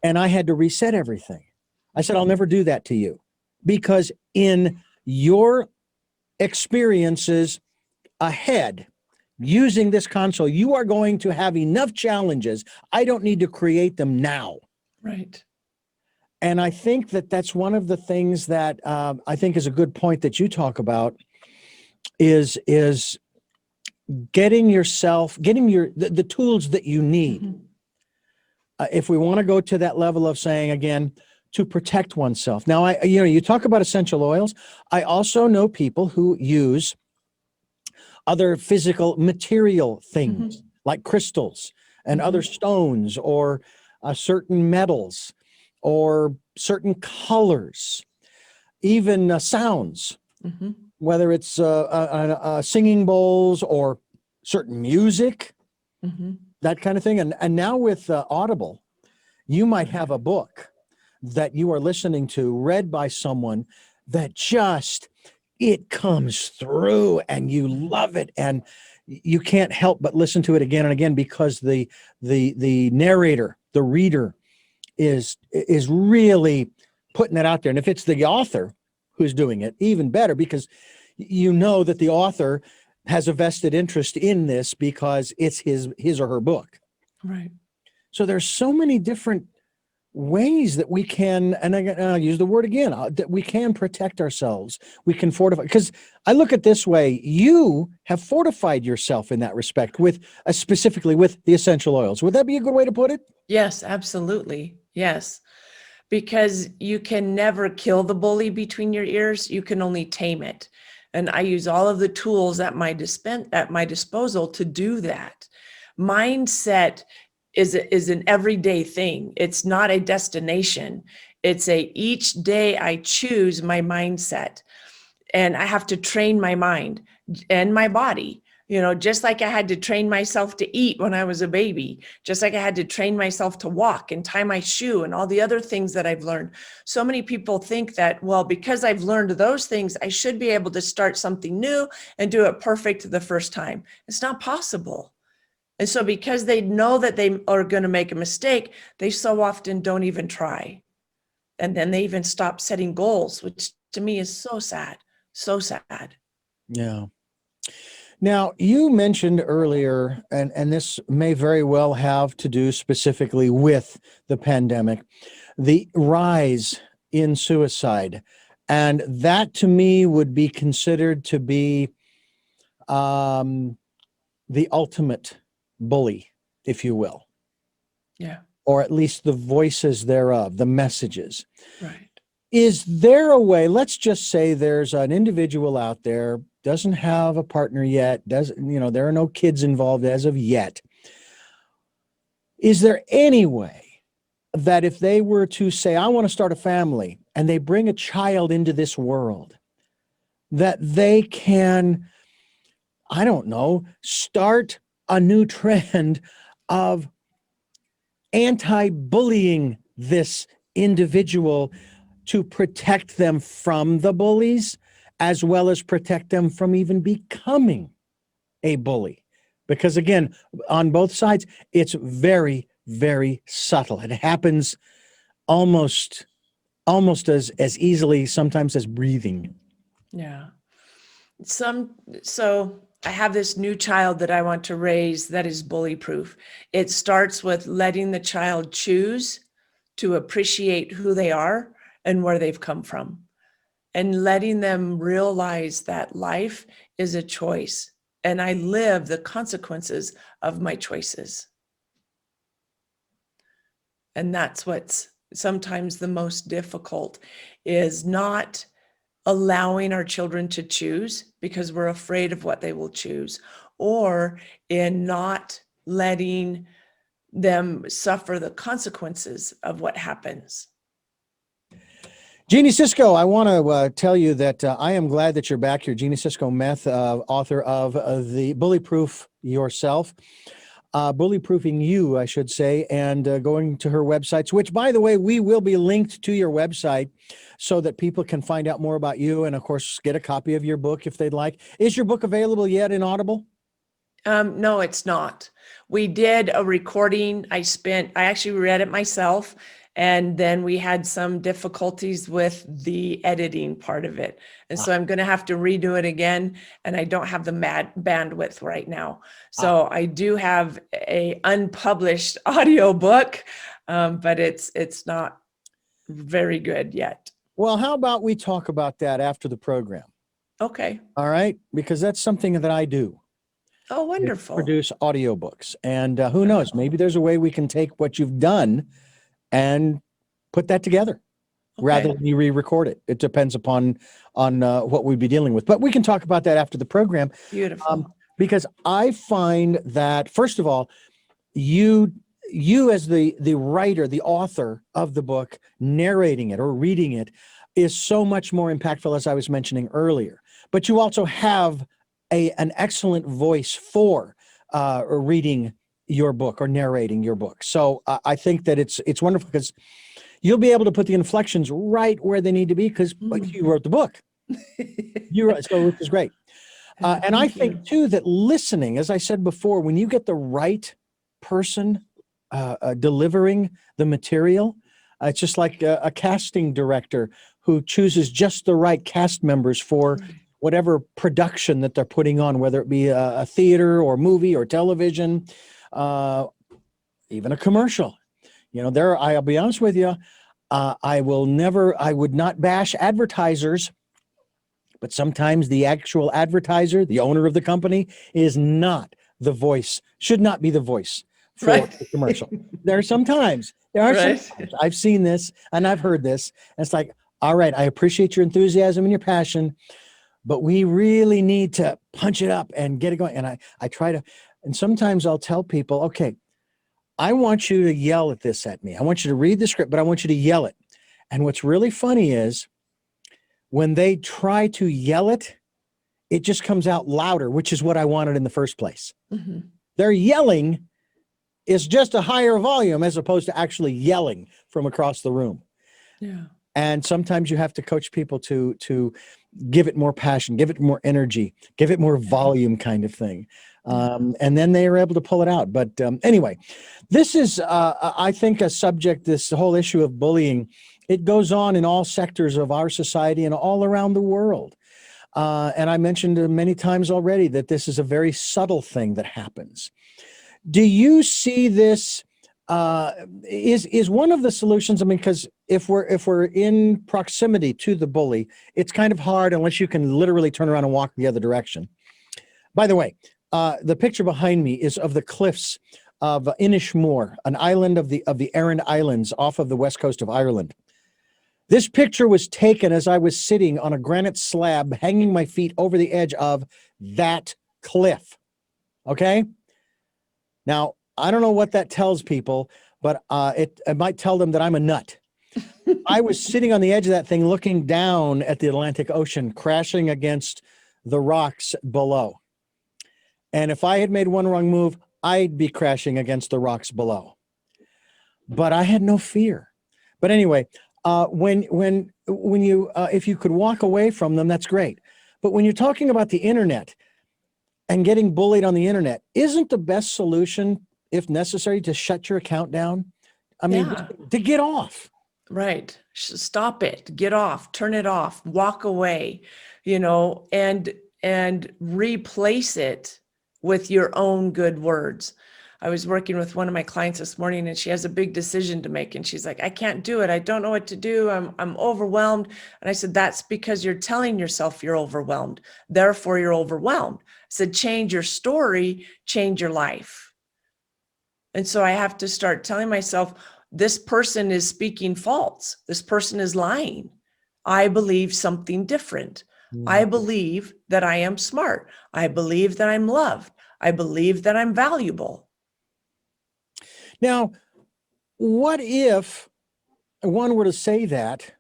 And I had to reset everything. I said, I'll never do that to you, because in your experiences ahead, using this console, you are going to have enough challenges. I don't need to create them now. Right. And I think that that's one of the things that I think is a good point that you talk about is getting the tools that you need. if we want to go to that level of saying, again, to protect oneself. Now, you talk about essential oils. I also know people who use other physical material things like crystals and other stones, or certain metals, or certain colors, even sounds, whether it's singing bowls or certain music, that kind of thing. And now with Audible, you might have a book that you are listening to read by someone that just, it comes through and you love it, and you can't help but listen to it again and again, because the narrator, the reader, is really putting it out there. And if it's the author who's doing it, even better, because you know that the author has a vested interest in this because it's his or her book. Right. So there's so many different ways that we can, and I'll use the word again, that we can protect ourselves. We can fortify, because I look at this way, you have fortified yourself in that respect with specifically with the essential oils. Would that be a good way to put it? Yes, absolutely. Yes. Because you can never kill the bully between your ears. You can only tame it. And I use all of the tools at my disposal to do that. Mindset is an everyday thing. It's not a destination. It's each day I choose my mindset, and I have to train my mind and my body. Just like I had to train myself to eat when I was a baby, just like I had to train myself to walk and tie my shoe and all the other things that I've learned. So many people think that, well, because I've learned those things, I should be able to start something new and do it perfect the first time. It's not possible. And so because they know that they are going to make a mistake, they so often don't even try. And then they even stop setting goals, which to me is so sad, so sad. Yeah. Now, you mentioned earlier, and this may very well have to do specifically with the pandemic, the rise in suicide. And that to me would be considered to be the ultimate bully, if you will. Yeah. Or at least the voices thereof, the messages. Right. Is there a way, let's just say there's an individual out there, doesn't have a partner yet, there are no kids involved as of yet. Is there any way that if they were to say, I want to start a family, and they bring a child into this world, that they can, I don't know, start a new trend of anti-bullying this individual to protect them from the bullies, as well as protect them from even becoming a bully? Because again, on both sides, it's very, very subtle. It happens almost as easily sometimes as breathing. Yeah. So I have this new child that I want to raise that is bully proof. It starts with letting the child choose to appreciate who they are and where they've come from, and letting them realize that life is a choice and I live the consequences of my choices. And that's what's sometimes the most difficult, is not allowing our children to choose because we're afraid of what they will choose, or in not letting them suffer the consequences of what happens. Jeanie Cisco, I want to tell you that I am glad that you're back here. Jeanie Cisco-Meth, author of the Bully Proof Yourself. Bully-proofing you, I should say, and going to her websites, which, by the way, we will be linked to your website so that people can find out more about you and, of course, get a copy of your book if they'd like. Is your book available yet in Audible? No, it's not. We did a recording. I actually read it myself, and then we had some difficulties with the editing part of it. And so I'm going to have to redo it again, and I don't have the bandwidth right now. So I do have a unpublished audio book, but it's not very good yet. Well, how about we talk about that after the program? Okay. All right, because that's something that I do. Oh, is wonderful. produce audiobooks. And who knows, maybe there's a way we can take what you've done and put that together rather Okay. than you re-record it. It depends upon on what we'd be dealing with. But we can talk about that after the program, Beautiful. because I find that, first of all, you as the writer, the author of the book, narrating it or reading it is so much more impactful, as I was mentioning earlier. But you also have an excellent voice for reading your book or narrating your book. So I think that it's wonderful because you'll be able to put the inflections right where they need to be because you wrote the book. You wrote, so which is great. And I Thank you. think too that listening, as I said before, when you get the right person delivering the material, it's just like a casting director who chooses just the right cast members for whatever production that they're putting on, whether it be a theater or movie or television, even a commercial. You know, I'll be honest with you, I would not bash advertisers, but sometimes the actual advertiser, the owner of the company, is not the voice, should not be the voice for Right. the commercial. There are sometimes I've seen this and I've heard this. And it's like, all right, I appreciate your enthusiasm and your passion, but we really need to punch it up and get it going. And I try to, and sometimes I'll tell people, okay, I want you to yell at this at me. I want you to read the script, but I want you to yell it. And what's really funny is when they try to yell it, it just comes out louder, which is what I wanted in the first place. Mm-hmm. Their yelling is just a higher volume as opposed to actually yelling from across the room. Yeah. And sometimes you have to coach people to give it more passion, give it more energy, give it more volume kind of thing. And then they are able to pull it out. But anyway, this is, I think, a subject, this whole issue of bullying, it goes on in all sectors of our society and all around the world. And I mentioned many times already that this is a very subtle thing that happens. Do you see this is one of the solutions? I mean, because if we're in proximity to the bully, it's kind of hard unless you can literally turn around and walk the other direction. By the way, the picture behind me is of the cliffs of Inishmore, an island of the Aran Islands off of the west coast of Ireland. This picture was taken as I was sitting on a granite slab, hanging my feet over the edge of that cliff. Okay? Now, I don't know what that tells people, but it might tell them that I'm a nut. I was sitting on the edge of that thing looking down at the Atlantic Ocean, crashing against the rocks below. And if I had made one wrong move, I'd be crashing against the rocks below. But I had no fear. But anyway, when you if you could walk away from them, that's great. But when you're talking about the internet and getting bullied on the internet, isn't the best solution, if necessary, to shut your account down? I mean, to get off. Right. Stop it. Get off. Turn it off. Walk away, and replace it with your own good words. I was working with one of my clients this morning and she has a big decision to make. And she's like, I can't do it. I don't know what to do. I'm overwhelmed. And I said, that's because you're telling yourself you're overwhelmed. Therefore, you're overwhelmed. I said, change your story, change your life. And so I have to start telling myself, this person is speaking false. This person is lying. I believe something different. I believe that I am smart. I believe that I'm loved. I believe that I'm valuable. Now, what if one were to say that,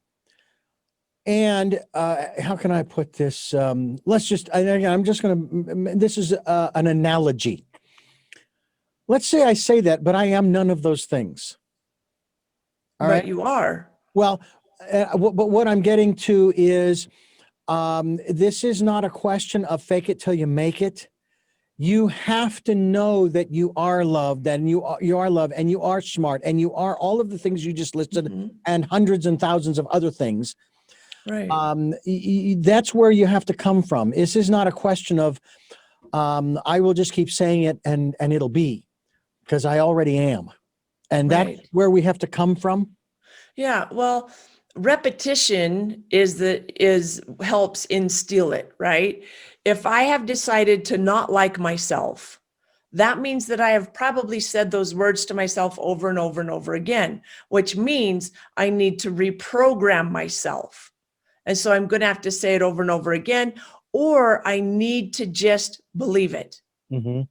and how can I put this? Let's just, I'm just going to, this is an analogy. Let's say I say that, but I am none of those things. All right. But you are. Well, but what I'm getting to is this is not a question of fake it till you make it. You have to know that you are loved and you are loved and you are smart and you are all of the things you just listed and hundreds and thousands of other things. Right. That's where you have to come from. This is not a question of I will just keep saying it and it'll be, because I already am. And that's where we have to come from. Yeah. Well, repetition helps instill it, right? If I have decided to not like myself, that means that I have probably said those words to myself over and over and over again, which means I need to reprogram myself. And so I'm going to have to say it over and over again, or I need to just believe it. Mm-hmm.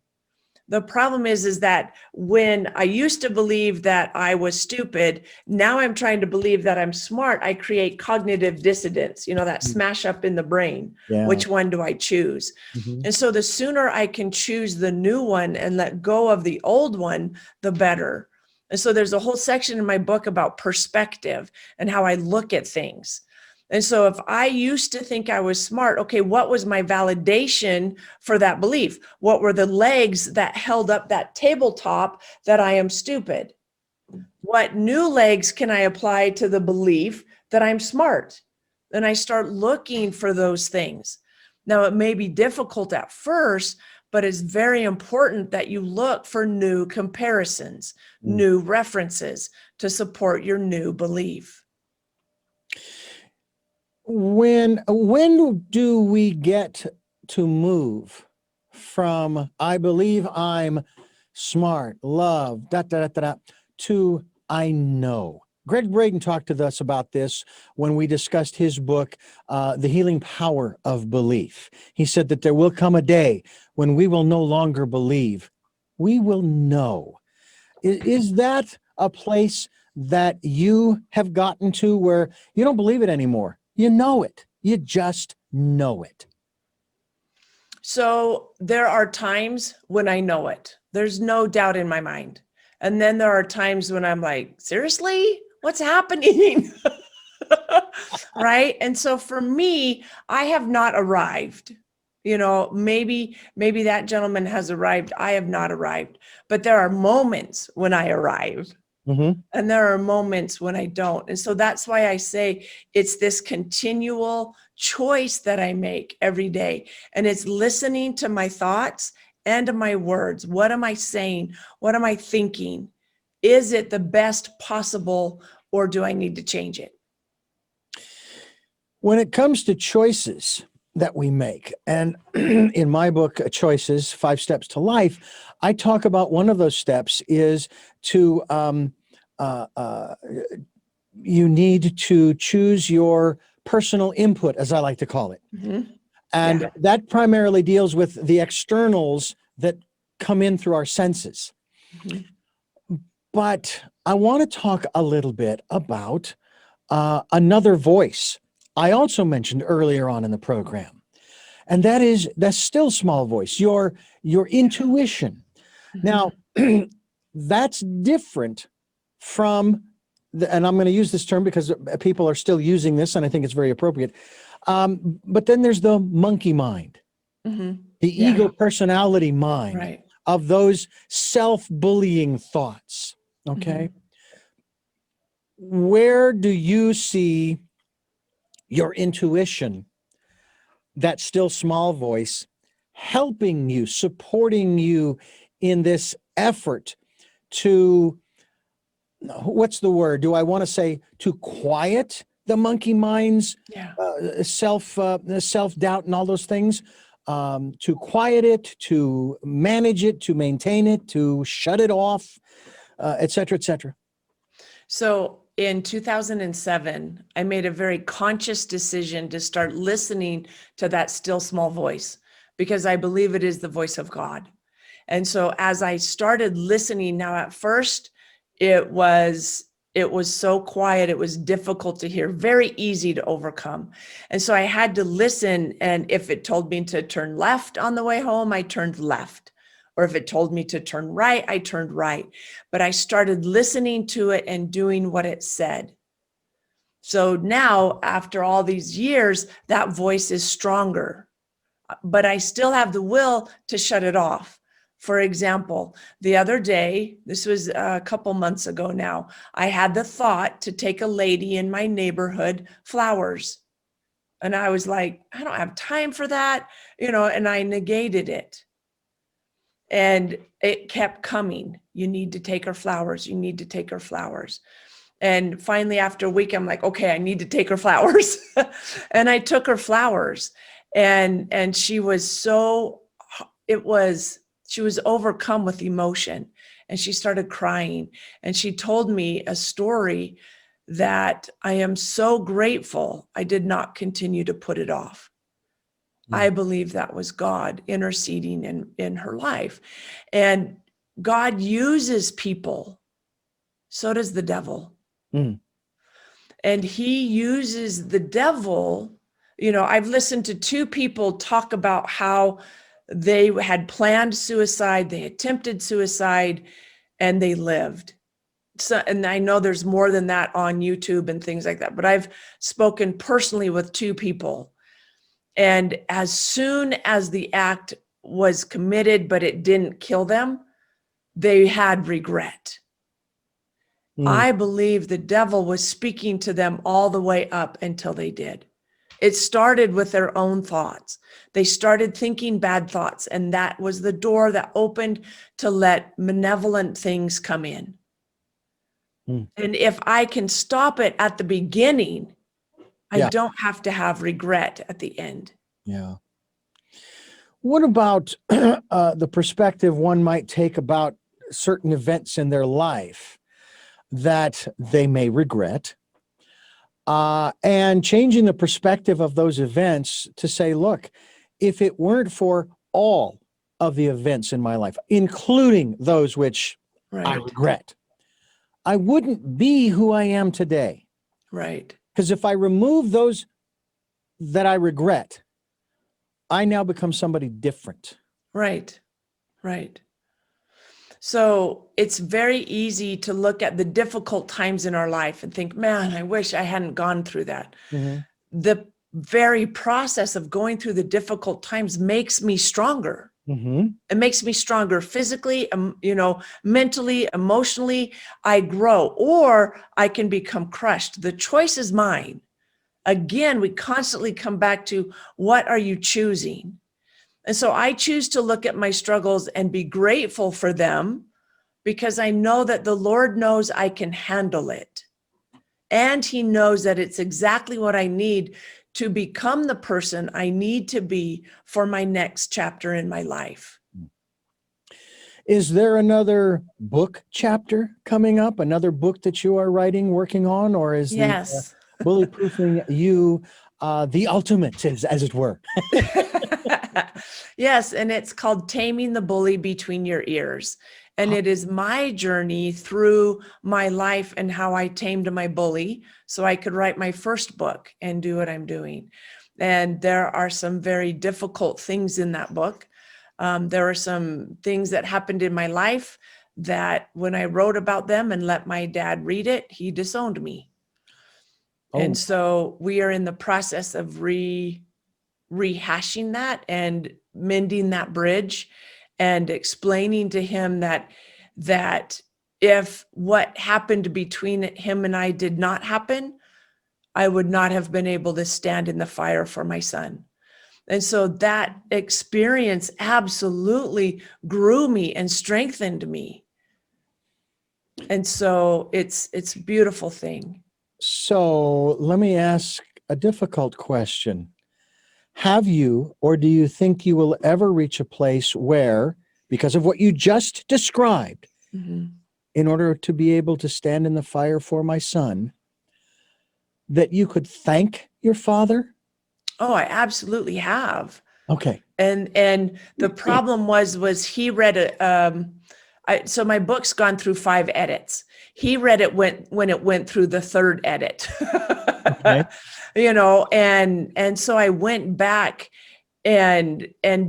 The problem is that when I used to believe that I was stupid, now I'm trying to believe that I'm smart. I create cognitive dissonance, that smash up in the brain. Yeah. Which one do I choose? Mm-hmm. And so the sooner I can choose the new one and let go of the old one, the better. And so there's a whole section in my book about perspective and how I look at things. And so if I used to think I was smart, okay, what was my validation for that belief? What were the legs that held up that tabletop that I am stupid? What new legs can I apply to the belief that I'm smart? Then I start looking for those things. Now, it may be difficult at first, but it's very important that you look for new comparisons, new references to support your new belief. When do we get to move from I believe I'm smart, love, to I know? Greg Braden talked to us about this when we discussed his book, The Healing Power of Belief. He said that there will come a day when we will no longer believe. We will know. Is that a place that you have gotten to where you don't believe it anymore? You know it. You just know it. So there are times when I know it. There's no doubt in my mind. And then there are times when I'm like, seriously, what's happening? Right. And so for me, I have not arrived. Maybe that gentleman has arrived. I have not arrived. But there are moments when I arrive. Mm-hmm. And there are moments when I don't. And so that's why I say it's this continual choice that I make every day. And it's listening to my thoughts and to my words. What am I saying? What am I thinking? Is it the best possible, or do I need to change it? When it comes to choices that we make, and in my book, Choices, 5 Steps to Life, I talk about one of those steps is to you need to choose your personal input, as I like to call it. Mm-hmm. And that primarily deals with the externals that come in through our senses. Mm-hmm. But I want to talk a little bit about another voice I also mentioned earlier on in the program. And that is the still small voice, your intuition. Mm-hmm. Now, that's different from and I'm going to use this term because people are still using this, and I think it's very appropriate. But then there's the monkey mind, Mm-hmm. the ego personality mind, right, of those self-bullying thoughts. Okay. Mm-hmm. Where do you see your intuition, that still small voice, helping you, supporting you in this effort to, what's the word? Do I want to say to quiet the monkey mind's self-doubt and all those things, to quiet it, to manage it, to maintain it, to shut it off, et cetera, et cetera? So in 2007, I made a very conscious decision to start listening to that still small voice, because I believe it is the voice of God. And so as I started listening, now at first it was so quiet, it was difficult to hear, very easy to overcome. And so I had to listen, and if it told me to turn left on the way home, I turned left. Or if it told me to turn right, I turned right. But I started listening to it and doing what it said. So now, after all these years, that voice is stronger, but I still have the will to shut it off. For example, the other day, this was a couple months ago now, I had the thought to take a lady in my neighborhood flowers. And I was like, I don't have time for that, and I negated it. And it kept coming. You need to take her flowers. You need to take her flowers. And finally, after a week, I'm like, okay, I need to take her flowers. And I took her flowers. And she was she was overcome with emotion, and she started crying, and she told me a story that I am so grateful I did not continue to put it off. I believe that was God interceding in her life. And God uses people. So does the devil. Mm. And he uses the devil. I've listened to two people talk about how they had planned suicide, they attempted suicide, and they lived. So, and I know there's more than that on YouTube and things like that, but I've spoken personally with two people. And as soon as the act was committed, but it didn't kill them, they had regret. I believe the devil was speaking to them all the way up until they did. It started with their own thoughts. They started thinking bad thoughts, and that was the door that opened to let malevolent things come in. And if I can stop it at the beginning, I don't have to have regret at the end. Yeah. What about the perspective one might take about certain events in their life that they may regret, and changing the perspective of those events to say, look, if it weren't for all of the events in my life, including those which I regret, I wouldn't be who I am today. Right. Because if I remove those that I regret, I now become somebody different. Right. Right. So it's very easy to look at the difficult times in our life and think, man, I wish I hadn't gone through that. The very process of going through the difficult times makes me stronger. It makes me stronger physically, mentally, emotionally. I grow, or I can become crushed. The choice is mine. Again, we constantly come back to, what are you choosing? And so I choose to look at my struggles and be grateful for them, because I know that the Lord knows I can handle it. And he knows that it's exactly what I need to become the person I need to be for my next chapter in my life. Is there another book chapter coming up? Another book that you are writing, working on? Or is Yes. the bully-proofing you the ultimate, as it were? Yes, and it's called Taming the Bully Between Your Ears. And it is my journey through my life and how I tamed my bully so I could write my first book and do what I'm doing. And there are some very difficult things in that book. There are some things that happened in my life that when I wrote about them and let my dad read it, he disowned me. And so we are in the process of rehashing that and mending that bridge and explaining to him that if what happened between him and I did not happen, I would not have been able to stand in the fire for my son. And so that experience absolutely grew me and strengthened me. And so it's a beautiful thing. So let me ask a difficult question. Have you, or do you think you will ever reach a place where, because of what you just described, in order to be able to stand in the fire for my son, that you could thank your father? Oh, I absolutely have. Okay. And the problem was he read it. So my book's gone through 5 edits. He read it when it went through the 3rd edit. Okay. And so I went back and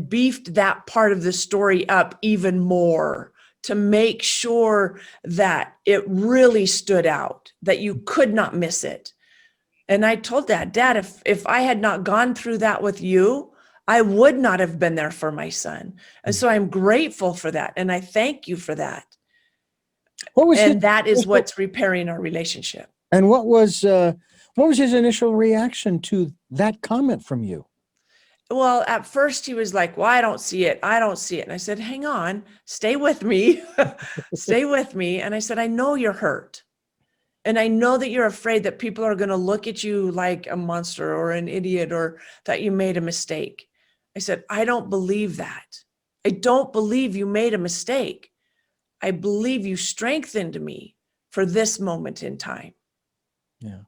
beefed that part of the story up even more to make sure that it really stood out, that you could not miss it. And I told Dad, if I had not gone through that with you, I would not have been there for my son. And so I'm grateful for that. And I thank you for that. That is what's repairing our relationship. And what was his initial reaction to that comment from you? Well, at first he was like, well, I don't see it. I don't see it. And I said, hang on, stay with me. Stay with me. And I said, I know you're hurt. And I know that you're afraid that people are going to look at you like a monster or an idiot or that you made a mistake. I said, I don't believe that. I don't believe you made a mistake. I believe you strengthened me for this moment in time. Yeah.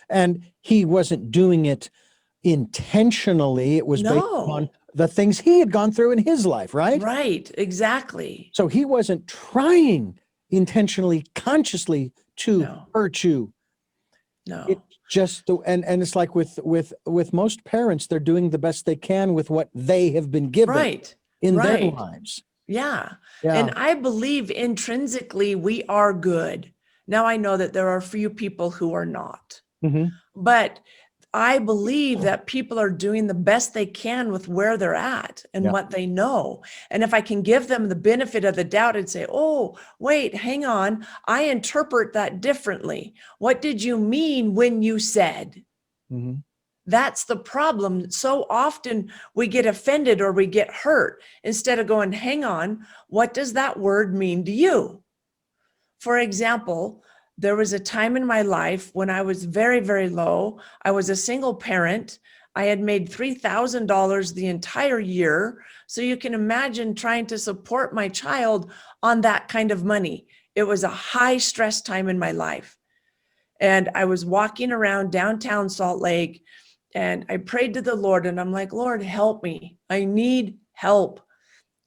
And he wasn't doing it intentionally. It was based on No, the things he had gone through in his life, right? right, exactly. So he wasn't trying intentionally, consciously to No, hurt you. It's no, just and it's like with most parents, they're doing the best they can with what they have been given right, in their right. lives. Yeah. Yeah. And I believe intrinsically we are good. Now I know that there are a few people who are not, Mhm. but I believe that people are doing the best they can with where they're at and Yeah. what they know. And if I can give them the benefit of the doubt and say, oh, wait, hang on, I interpret that differently. What did you mean when you said? Mhm. That's the problem. So often we get offended or we get hurt instead of going, hang on, what does that word mean to you? For example, there was a time in my life when I was very, very low. I was a single parent. I had made $3,000 the entire year. So you can imagine trying to support my child on that kind of money. It was a high stress time in my life. And I was walking around downtown Salt Lake and I prayed to the Lord and I'm like, Lord, help me. I need help.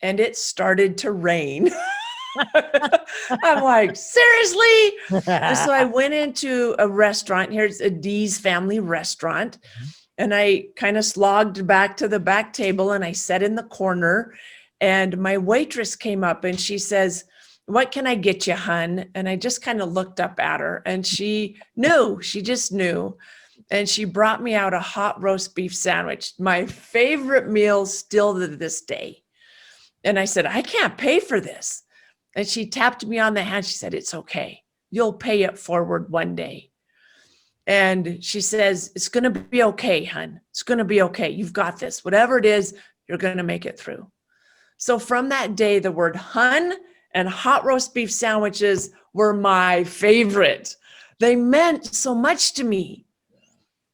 And it started to rain. I'm like, seriously? And so I went into a restaurant. Here's a Dee's family restaurant. And I kind of slogged back to the back table and I sat in the corner. And my waitress came up and she says, what can I get you, hun? And I just kind of looked up at her and she knew, she just knew. And she brought me out a hot roast beef sandwich, my favorite meal still to this day. And I said, I can't pay for this. And she tapped me on the hand. She said, it's okay. You'll pay it forward one day. And she says, it's going to be okay, hun. It's going to be okay. You've got this. Whatever it is, you're going to make it through. So from that day, the word hun and hot roast beef sandwiches were my favorite. They meant so much to me.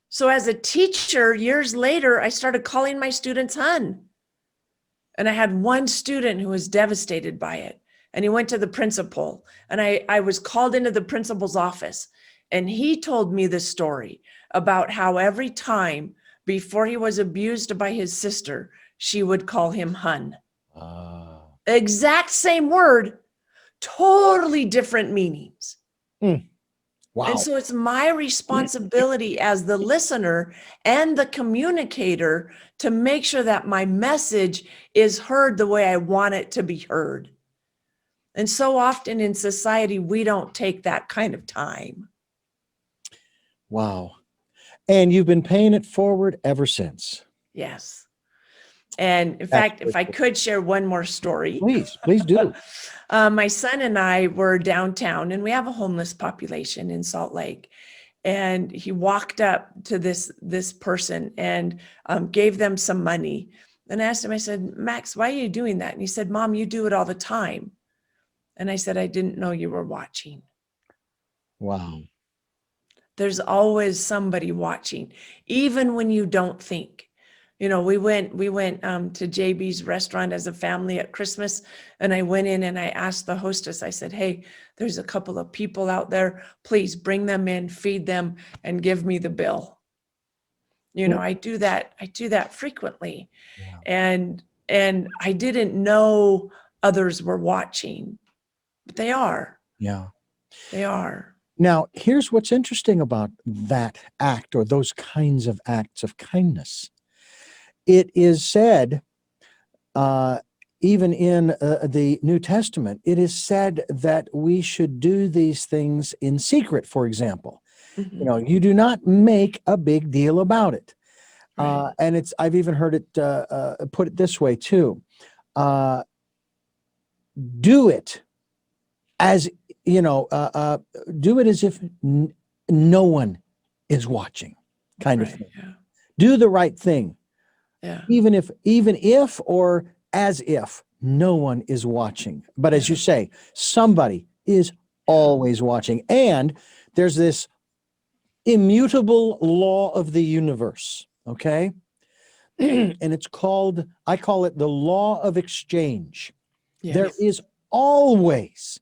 So as a teacher, years later, I started calling my students hun. And I had one student who was devastated by it. And he went to the principal. And I was called into the principal's office. And he told me the story about how every time before he was abused by his sister, she would call him hun. Exact same word, totally different meanings. Wow. And so it's my responsibility as the listener and the communicator to make sure that my message is heard the way I want it to be heard. And so often in society, we don't take that kind of time. Wow. And you've been paying it forward ever since. Yes. And in That's fact, if I could share one more story. please do. My son and I were downtown and we have a homeless population in Salt Lake. And he walked up to this person and gave them some money. And I asked him, I said, Max, why are you doing that? And he said, Mom, you do it all the time. And I said, I didn't know you were watching. Wow. There's always somebody watching, even when you don't think. You know, we went to JB's restaurant as a family at Christmas, and I went in and I asked the hostess, I said, hey, there's a couple of people out there. Please bring them in, feed them, and give me the bill. You know, I do that frequently. Yeah. And I didn't know others were watching, but they are. Yeah. They are. Now, here's what's interesting about that act or those kinds of acts of kindness. It is said, even in the New Testament, it is said that we should do these things in secret, for example. Mhm. You know, you do not make a big deal about it. Right. And I've even heard it put it this way too. Do it as, do it as if no one is watching, kind of Right. thing. Yeah. Do the right thing. Yeah. Even if or as if no one is watching. But as you say, somebody is always watching. And there's this immutable law of the universe, okay? And it's called, I call it the law of exchange. There Yes. is always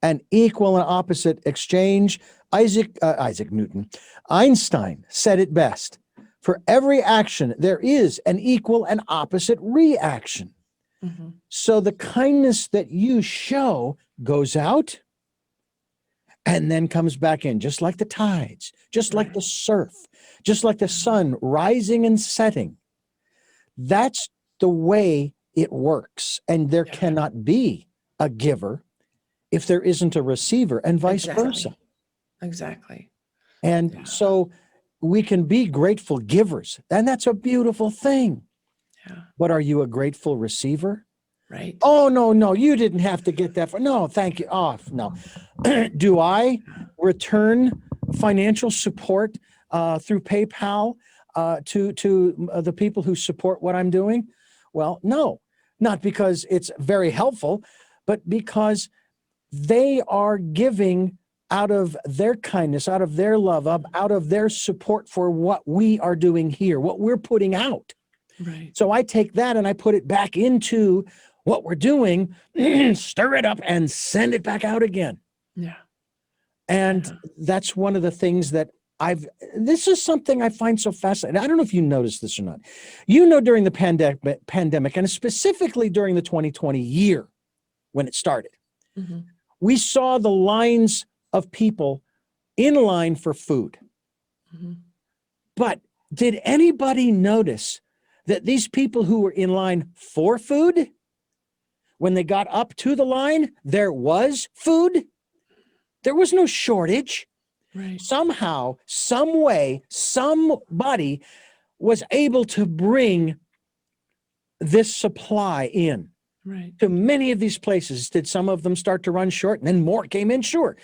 an equal and opposite exchange. Isaac Newton, Einstein said it best. For every action, there is an equal and opposite reaction. Mhm. So the kindness that you show goes out and then comes back in, just like the tides, just like Right. the surf, just like the sun rising and setting. That's the way it works. And there Yeah. cannot be a giver if there isn't a receiver, and vice versa. Exactly. And Yeah. so we can be grateful givers, and that's a beautiful thing. Yeah. But are you a grateful receiver? Right. Oh, no, you didn't have to get that. No, thank you. Oh, no. Do I return financial support through PayPal to the people who support what I'm doing? Well, no, not because it's very helpful, but because they are giving out of their kindness, out of their love, out of their support for what we are doing here, what we're putting out. Right. So I take that and I put it back into what we're doing, stir it up and send it back out again. Yeah. And that's one of the things that this is something I find so fascinating. I don't know if you noticed this or not. During the pandemic, and specifically during the 2020 year when it started, Mhm. we saw the lines of people in line for food. Mhm. But did anybody notice that these people who were in line for food, when they got up to the line, there was food? There was no shortage. Right. Somehow, some way, somebody was able to bring this supply in Right. to many of these places. Did some of them start to run short and then more came in? Sure.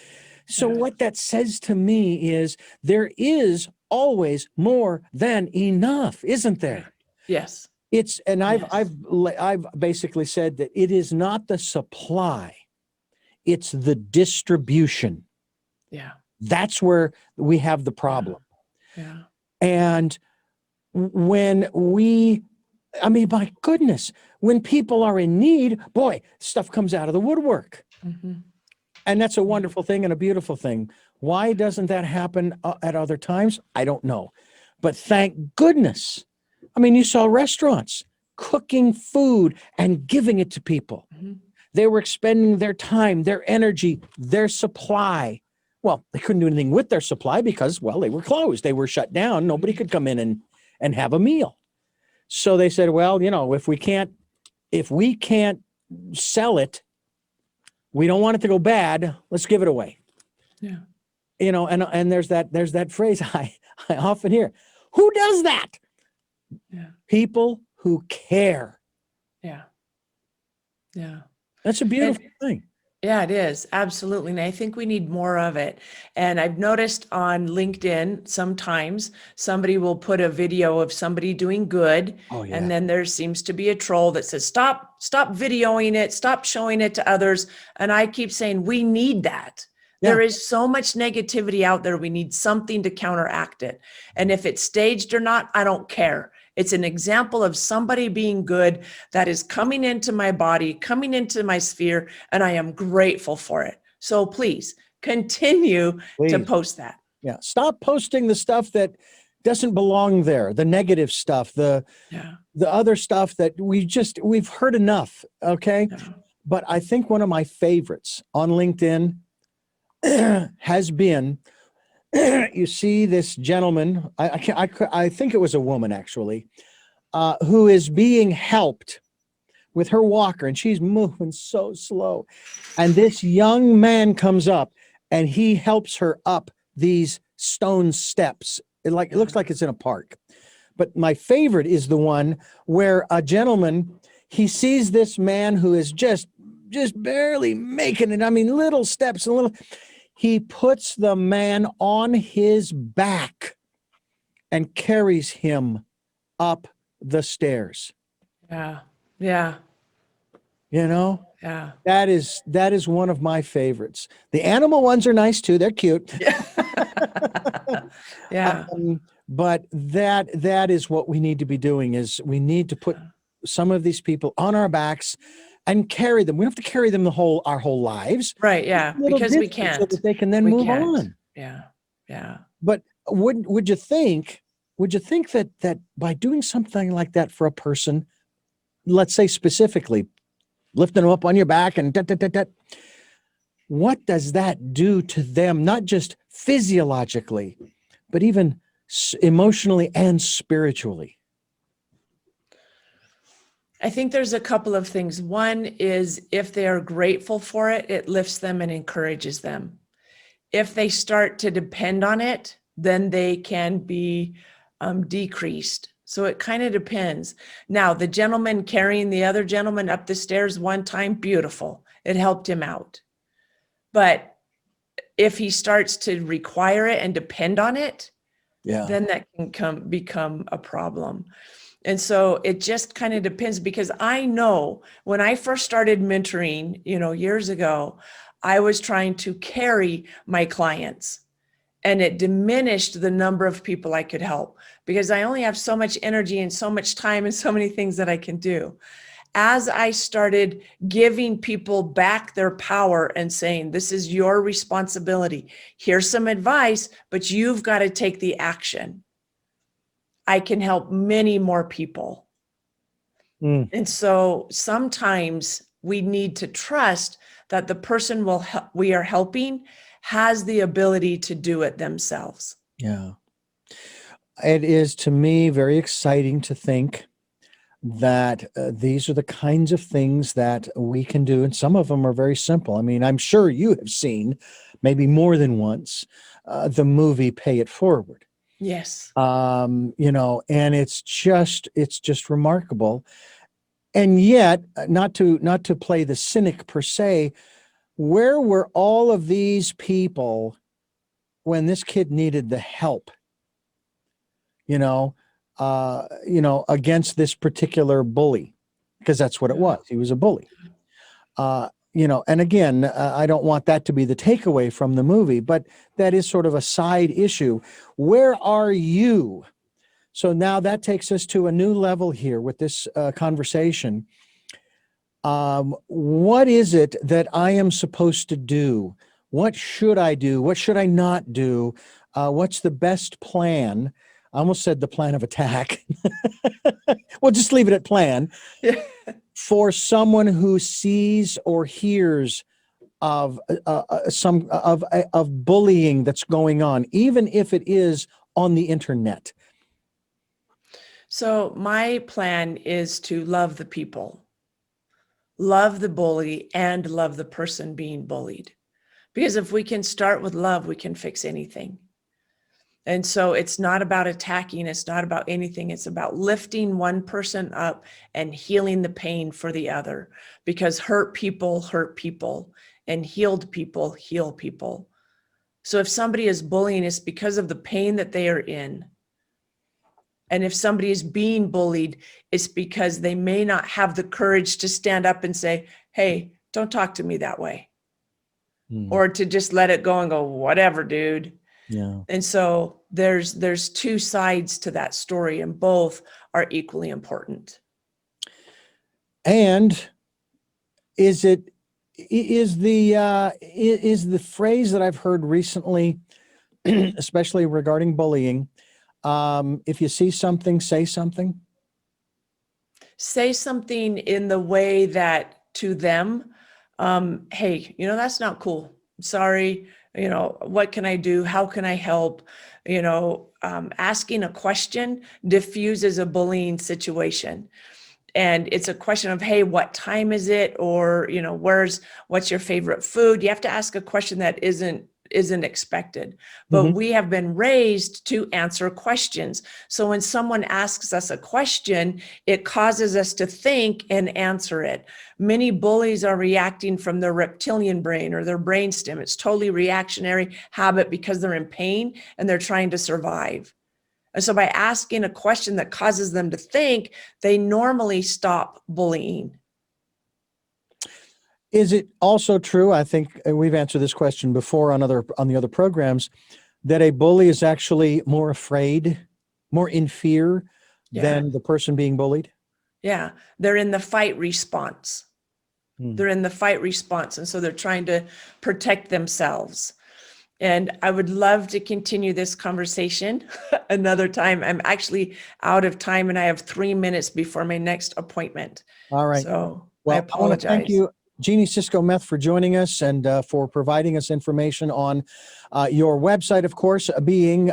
So Yeah. what that says to me is there is always more than enough, isn't there? Right. Yes. It's, and Yes. I've basically said that it is not the supply, it's the distribution. Yeah. That's where we have the problem. Yeah. And when my goodness, when people are in need, boy, stuff comes out of the woodwork. Mhm. And that's a wonderful thing and a beautiful thing. Why doesn't that happen at other times? I don't know. But thank goodness. I mean, you saw restaurants cooking food and giving it to people. Mhm. They were expending their time, their energy, their supply. Well, they couldn't do anything with their supply because, well, they were closed. They were shut down. Nobody could come in and have a meal. So they said, well, if we can't sell it, we don't want it to go bad. Let's give it away. Yeah. And there's that phrase I often hear. Who does that? Yeah. People who care. Yeah. Yeah. That's a beautiful thing. Yeah, it is. Absolutely. And I think we need more of it. And I've noticed on LinkedIn, sometimes somebody will put a video of somebody doing good. Oh, yeah. And then there seems to be a troll that says, stop videoing it, stop showing it to others. And I keep saying, we need that. Yeah. There is so much negativity out there. We need something to counteract it. And if it's staged or not, I don't care. It's an example of somebody being good that is coming into my body, coming into my sphere, and I am grateful for it. So please continue to post that. Yeah. Stop posting the stuff that doesn't belong there, the negative stuff, the other stuff that we've heard enough. Okay. Yeah. But I think one of my favorites on LinkedIn has been, you see this gentleman, I think it was a woman actually, who is being helped with her walker, and she's moving so slow. And this young man comes up and he helps her up these stone steps. It looks like it's in a park. But my favorite is the one where a gentleman, he sees this man who is just barely making it. I mean, little steps, he puts the man on his back and carries him up the stairs. Yeah. Yeah. You know, Yeah. That is one of my favorites. The animal ones are nice too. They're cute. Yeah. Yeah. But that is what we need to be doing, is we need to put some of these people on our backs and carry them. We don't have to carry them our whole lives. Right. Just Yeah. a little Because we distance so can't. that they can then We move can't. on. Yeah. Yeah. But would you think that by doing something like that for a person, let's say specifically lifting them up on your back and what does that do to them, not just physiologically, but even emotionally and spiritually? I think there's a couple of things. One is if they are grateful for it, it lifts them and encourages them. If they start to depend on it, then they can be decreased. So it kind of depends. Now, the gentleman carrying the other gentleman up the stairs one time, beautiful. It helped him out. But if he starts to require it and depend on it, then that can become a problem. And so it just kind of depends, because I know when I first started mentoring, years ago, I was trying to carry my clients, and it diminished the number of people I could help because I only have so much energy and so much time and so many things that I can do. As I started giving people back their power and saying, this is your responsibility, here's some advice, but you've got to take the action, I can help many more people. And so sometimes we need to trust that the person we are helping has the ability to do it themselves. Yeah. It is, to me, very exciting to think that these are the kinds of things that we can do. And some of them are very simple. I mean, I'm sure you have seen, maybe more than once, the movie Pay It Forward. Yes. And it's just remarkable. And yet, not to play the cynic per se, where were all of these people when this kid needed the help? Against this particular bully, because that's what it was. He was a bully. And again, I don't want that to be the takeaway from the movie, but that is sort of a side issue. Where are you? So now that takes us to a new level here with this conversation. What is it that I am supposed to do? What should I do? What should I not do? What's the best plan? I almost said the plan of attack. We'll just leave it at plan. For someone who sees or hears of some of bullying that's going on, even if it is on the internet. So my plan is to love the people, love the bully, and love the person being bullied. Because if we can start with love, we can fix anything. And so it's not about attacking. It's not about anything. It's about lifting one person up and healing the pain for the other, because hurt people and healed people heal people. So if somebody is bullying, it's because of the pain that they are in. And if somebody is being bullied, it's because they may not have the courage to stand up and say, hey, don't talk to me that way. Or to just let it go and go, whatever, dude. Yeah. And so there's two sides to that story, and both are equally important. And is the phrase that I've heard recently, especially regarding bullying, if you see something, say something? Say something in the way that to them, hey, that's not cool. Sorry. What can I do? How can I help? Asking a question diffuses a bullying situation. And it's a question of, hey, what time is it? Or, what's your favorite food? You have to ask a question that isn't expected, but we have been raised to answer questions. So when someone asks us a question, it causes us to think and answer it. Many bullies are reacting from their reptilian brain or their brainstem. It's totally reactionary habit because they're in pain and they're trying to survive. And so by asking a question that causes them to think, they normally stop bullying. Is it also true? I think we've answered this question before on the other programs, that a bully is actually more afraid, more in fear Yeah. than the person being bullied? Yeah. They're in the fight response. Hmm. They're in the fight response. And so they're trying to protect themselves. And I would love to continue this conversation another time. I'm actually out of time and I have 3 minutes before my next appointment. All right. So I Well, I want to thank apologize. you, Jeanie Cisco-Meth, for joining us and for providing us information on your website, of course, being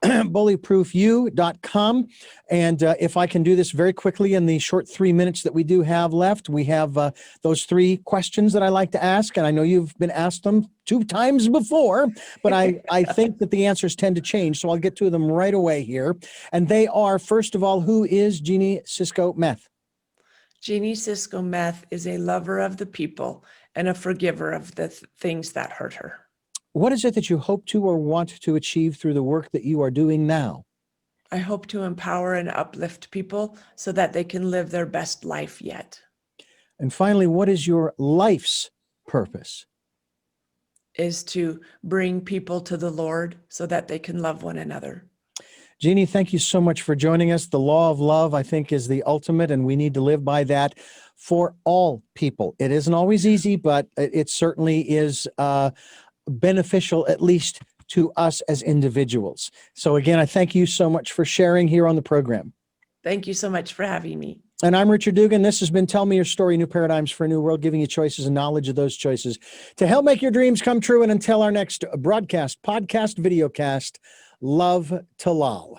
bullyproofyou.com. And if I can do this very quickly in the short 3 minutes that we do have left, we have those 3 questions that I like to ask. And I know you've been asked them 2 times before, but I think that the answers tend to change. So I'll get to them right away here. And they are, first of all, who is Jeanie Cisco-Meth? Jeanie Cisco-Meth is a lover of the people and a forgiver of the things that hurt her. What is it that you hope to or want to achieve through the work that you are doing now? I hope to empower and uplift people so that they can live their best life yet. And finally, what is your life's purpose? Is to bring people to the Lord so that they can love one another. Jeanie, thank you so much for joining us. The law of love, I think, is the ultimate, and we need to live by that for all people. It isn't always easy, but it certainly is beneficial, at least to us as individuals. So again, I thank you so much for sharing here on the program. Thank you so much for having me. And I'm Richard Dugan. This has been Tell Me Your Story, New Paradigms for a New World, giving you choices and knowledge of those choices to help make your dreams come true. And until our next broadcast, podcast, videocast, love to Lal.